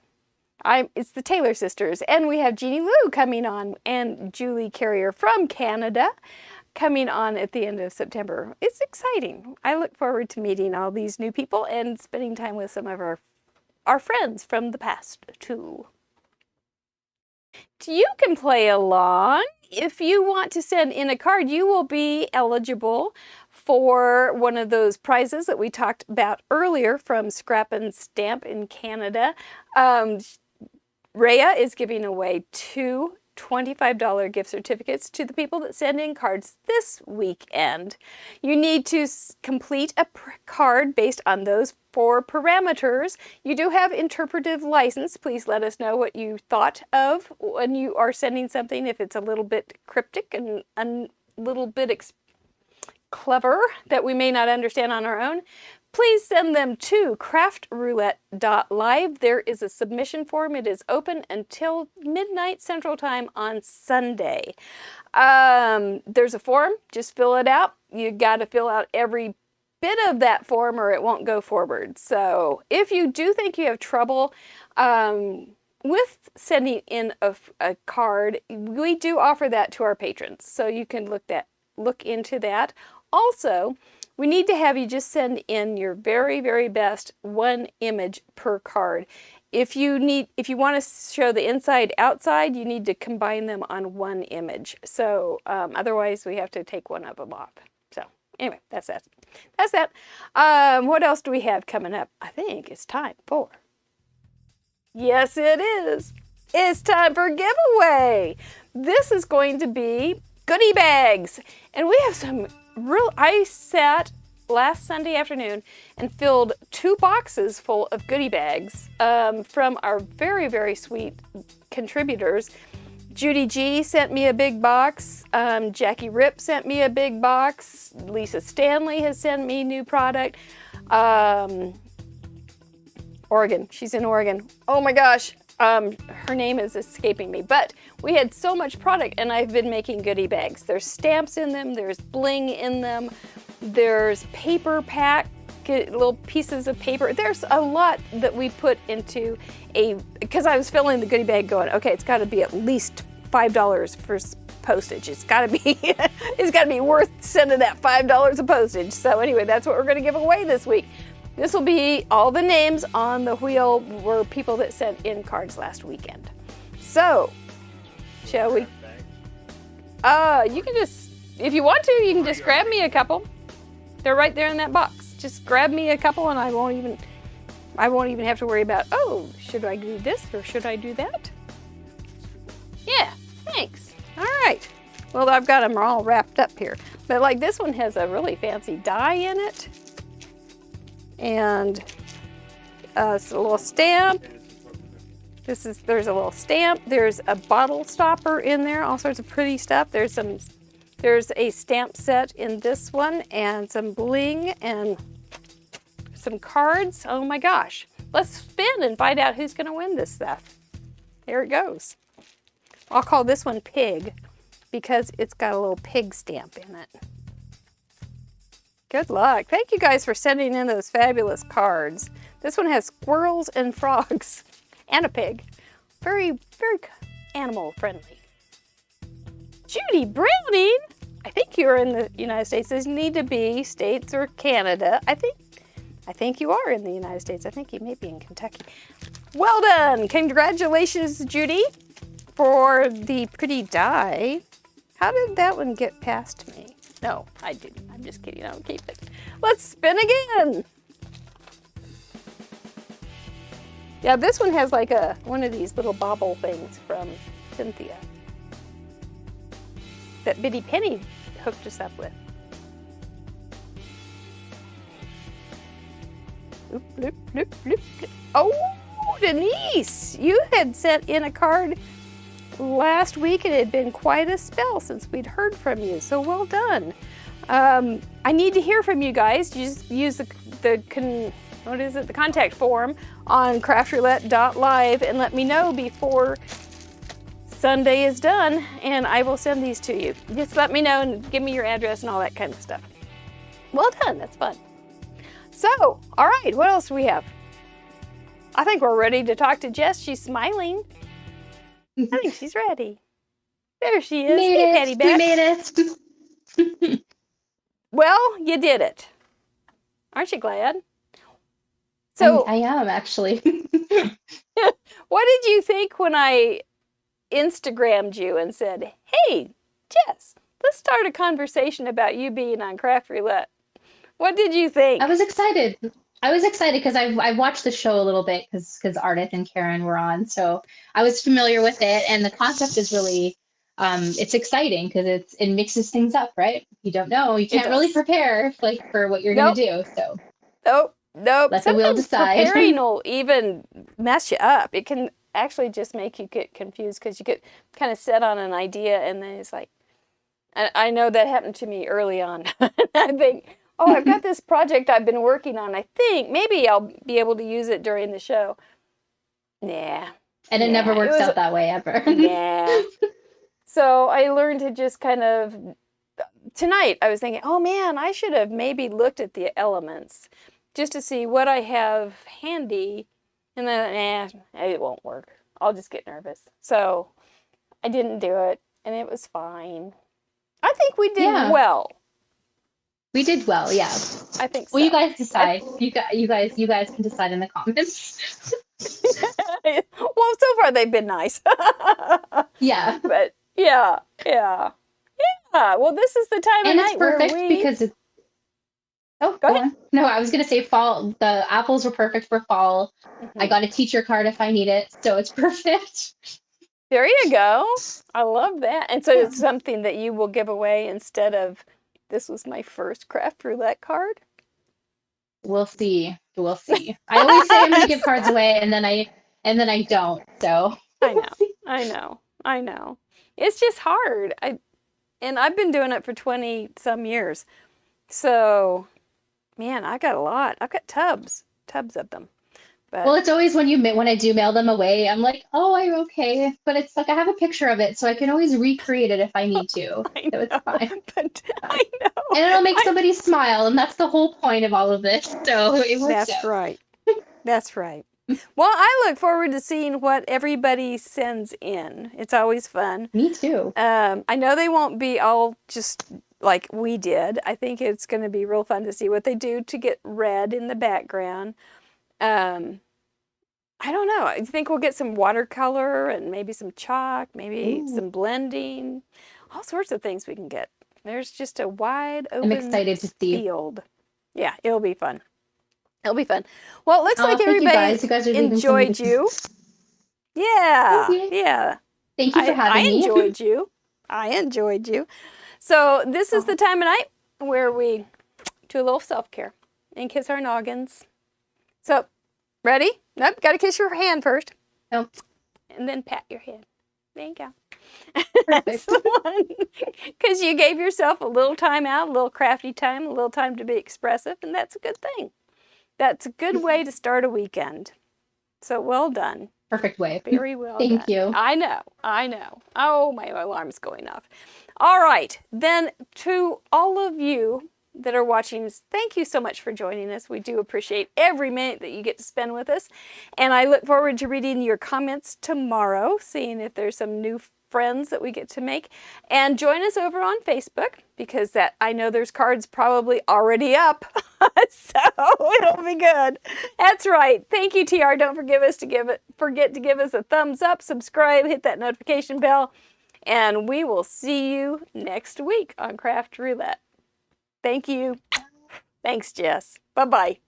It's the Taylor sisters. And we have Jeannie Lou coming on, and Julie Carrier from Canada coming on at the end of September. It's exciting. I look forward to meeting all these new people and spending time with some of our friends from the past too. You can play along. If you want to send in a card, you will be eligible for one of those prizes that we talked about earlier from Scrap and Stamp in Canada. Rhea is giving away 2 $25 gift certificates to the people that send in cards this weekend. You need to complete a card based on those 4 parameters. You do have interpretive license. Please let us know what you thought of when you are sending something, if it's a little bit cryptic and a little bit clever that we may not understand on our own. Please send them to craftroulette.live. There is a submission form. It is open until midnight Central Time on Sunday. There's a form. Just fill it out. You got to fill out every bit of that form or it won't go forward. So if you do think you have trouble with sending in a card, we do offer that to our patrons. So you can look into that. Also, we need to have you just send in your very, very best 1 image per card. If you want to show the inside, outside, you need to combine them on 1 image. So otherwise, we have to take one of them off. So anyway, that's that. That's that. What else do we have coming up? I think it's time for... Yes, it is. It's time for giveaway. This is going to be goodie bags. And we have some I sat last Sunday afternoon and filled 2 boxes full of goodie bags from our very, very sweet contributors. Judy G sent me a big box. Jackie Rip sent me a big box. Lisa Stanley has sent me new product. Oregon. She's in Oregon. Oh my gosh. Her name is escaping me, but we had so much product and I've been making goodie bags. There's stamps in them, there's bling in them, there's paper pack, little pieces of paper. There's a lot that we put into because I was filling the goodie bag going, okay, it's gotta be at least $5 for postage. It's gotta be worth sending that $5 of postage. So anyway, that's what we're gonna give away this week. This will be all the names on the wheel were people that sent in cards last weekend. So, shall we? You can just, if you want to, you can just grab me a couple. They're right there in that box. Just grab me a couple and I won't even have to worry about, oh, should I do this or should I do that? Yeah, thanks. All right. Well, I've got them all wrapped up here. But like this one has a really fancy die in it. And it's a little stamp. There's a little stamp. There's a bottle stopper in there, all sorts of pretty stuff. There's a stamp set in this one and some bling and some cards. Oh my gosh. Let's spin and find out who's gonna win this stuff. There it goes. I'll call this one Pig because it's got a little pig stamp in it. Good luck. Thank you guys for sending in those fabulous cards. This one has squirrels and frogs and a pig. Very, very animal friendly. Judy Browning, I think you're in the United States. Does need to be States or Canada. I think you are in the United States. I think you may be in Kentucky. Well done. Congratulations, Judy. for the pretty die. How did that one get past me? No, I didn't. I'm just kidding. I'll keep it. Let's spin again. Yeah, this one has like one of these little bobble things from Cynthia that Biddy Penny hooked us up with. Bloop, bloop, bloop, bloop, bloop. Oh, Denise, you had sent in a card last week, and it had been quite a spell since we'd heard from you, so well done. I need to hear from you guys. You just use the contact form on craftroulette.live and let me know before Sunday is done, and I will send these to you. Just let me know and give me your address and all that kind of stuff. Well done, that's fun. So, all right, what else do we have? I think we're ready to talk to Jess. She's smiling. I think she's ready. There she is. Hey, Patty Beck. We made it. Well, you did it. Aren't you glad? So I am, actually. What did you think when I Instagrammed you and said, hey, Jess, let's start a conversation about you being on Craft Roulette? What did you think? I was excited. Because I watched the show a little bit because Ardith and Karen were on. So I was familiar with it. And the concept is really, it's exciting because it mixes things up, right? You don't know. You can't really prepare for what you're going to do. So Nope. Let the wheel decide. Preparing will even mess you up. It can actually just make you get confused because you get kind of set on an idea and then it's like, I know that happened to me early on. I think, oh, I've got this project I've been working on. I think maybe I'll be able to use it during the show. Nah. And it never works out that way ever. Yeah. So I learned to just kind of, tonight I was thinking, oh man, I should have maybe looked at the elements just to see what I have handy. And then, it won't work. I'll just get nervous. So I didn't do it and it was fine. I think we did well. We did well, yeah. I think so. Well, you guys decide. You guys can decide in the comments. Well, so far they've been nice. Yeah. But yeah. Well, this is the time of night where we... And it's perfect because it's... Oh, go ahead. No, I was going to say fall. The apples were perfect for fall. Mm-hmm. I got a teacher card if I need it, so it's perfect. There you go. I love that. And so it's something that you will give away instead of, this was my first Craft Roulette card? We'll see. I always say I'm going to give cards away, and then I don't. So I know. It's just hard. I've been doing it for 20 some years. So, man, I got a lot. I've got tubs of them. But, well, it's always when I do mail them away, I'm like, oh, I'm okay. But it's like I have a picture of it, so I can always recreate it if I need to. I know, so it's fine. But I know. And it'll make somebody smile, and that's the whole point of all of this. So it works That's right. That's right. Well, I look forward to seeing what everybody sends in. It's always fun. Me too. I know they won't be all just like we did. I think it's going to be real fun to see what they do to get red in the background. I don't know. I think we'll get some watercolor and maybe some chalk, maybe some blending, all sorts of things we can get. There's just a wide open I'm excited to see. field. Yeah, it'll be fun. It'll be fun. Well, it looks like everybody you guys are enjoyed you. Yeah, yeah. Thank you for having me. I enjoyed you. So this is the time of night where we do a little self-care and kiss our noggins. So, ready? Nope, got to kiss your hand first. Nope. And then pat your head. There you go. Perfect. That's the one. Because you gave yourself a little time out, a little crafty time, a little time to be expressive, and that's a good thing. That's a good way to start a weekend. So well done. Perfect way. Very well done. Thank you. I know. Oh, my alarm's going off. All right. Then to all of you that are watching, thank you so much for joining us. We do appreciate every minute that you get to spend with us. And I look forward to reading your comments tomorrow, seeing if there's some new friends that we get to make. And join us over on Facebook, because that I know there's cards probably already up. So it'll be good. That's right. Thank you, TR. Don't forget to give us a thumbs up, subscribe, hit that notification bell, and we will see you next week on Craft Roulette. Thank you. Thanks, Jess. Bye-bye.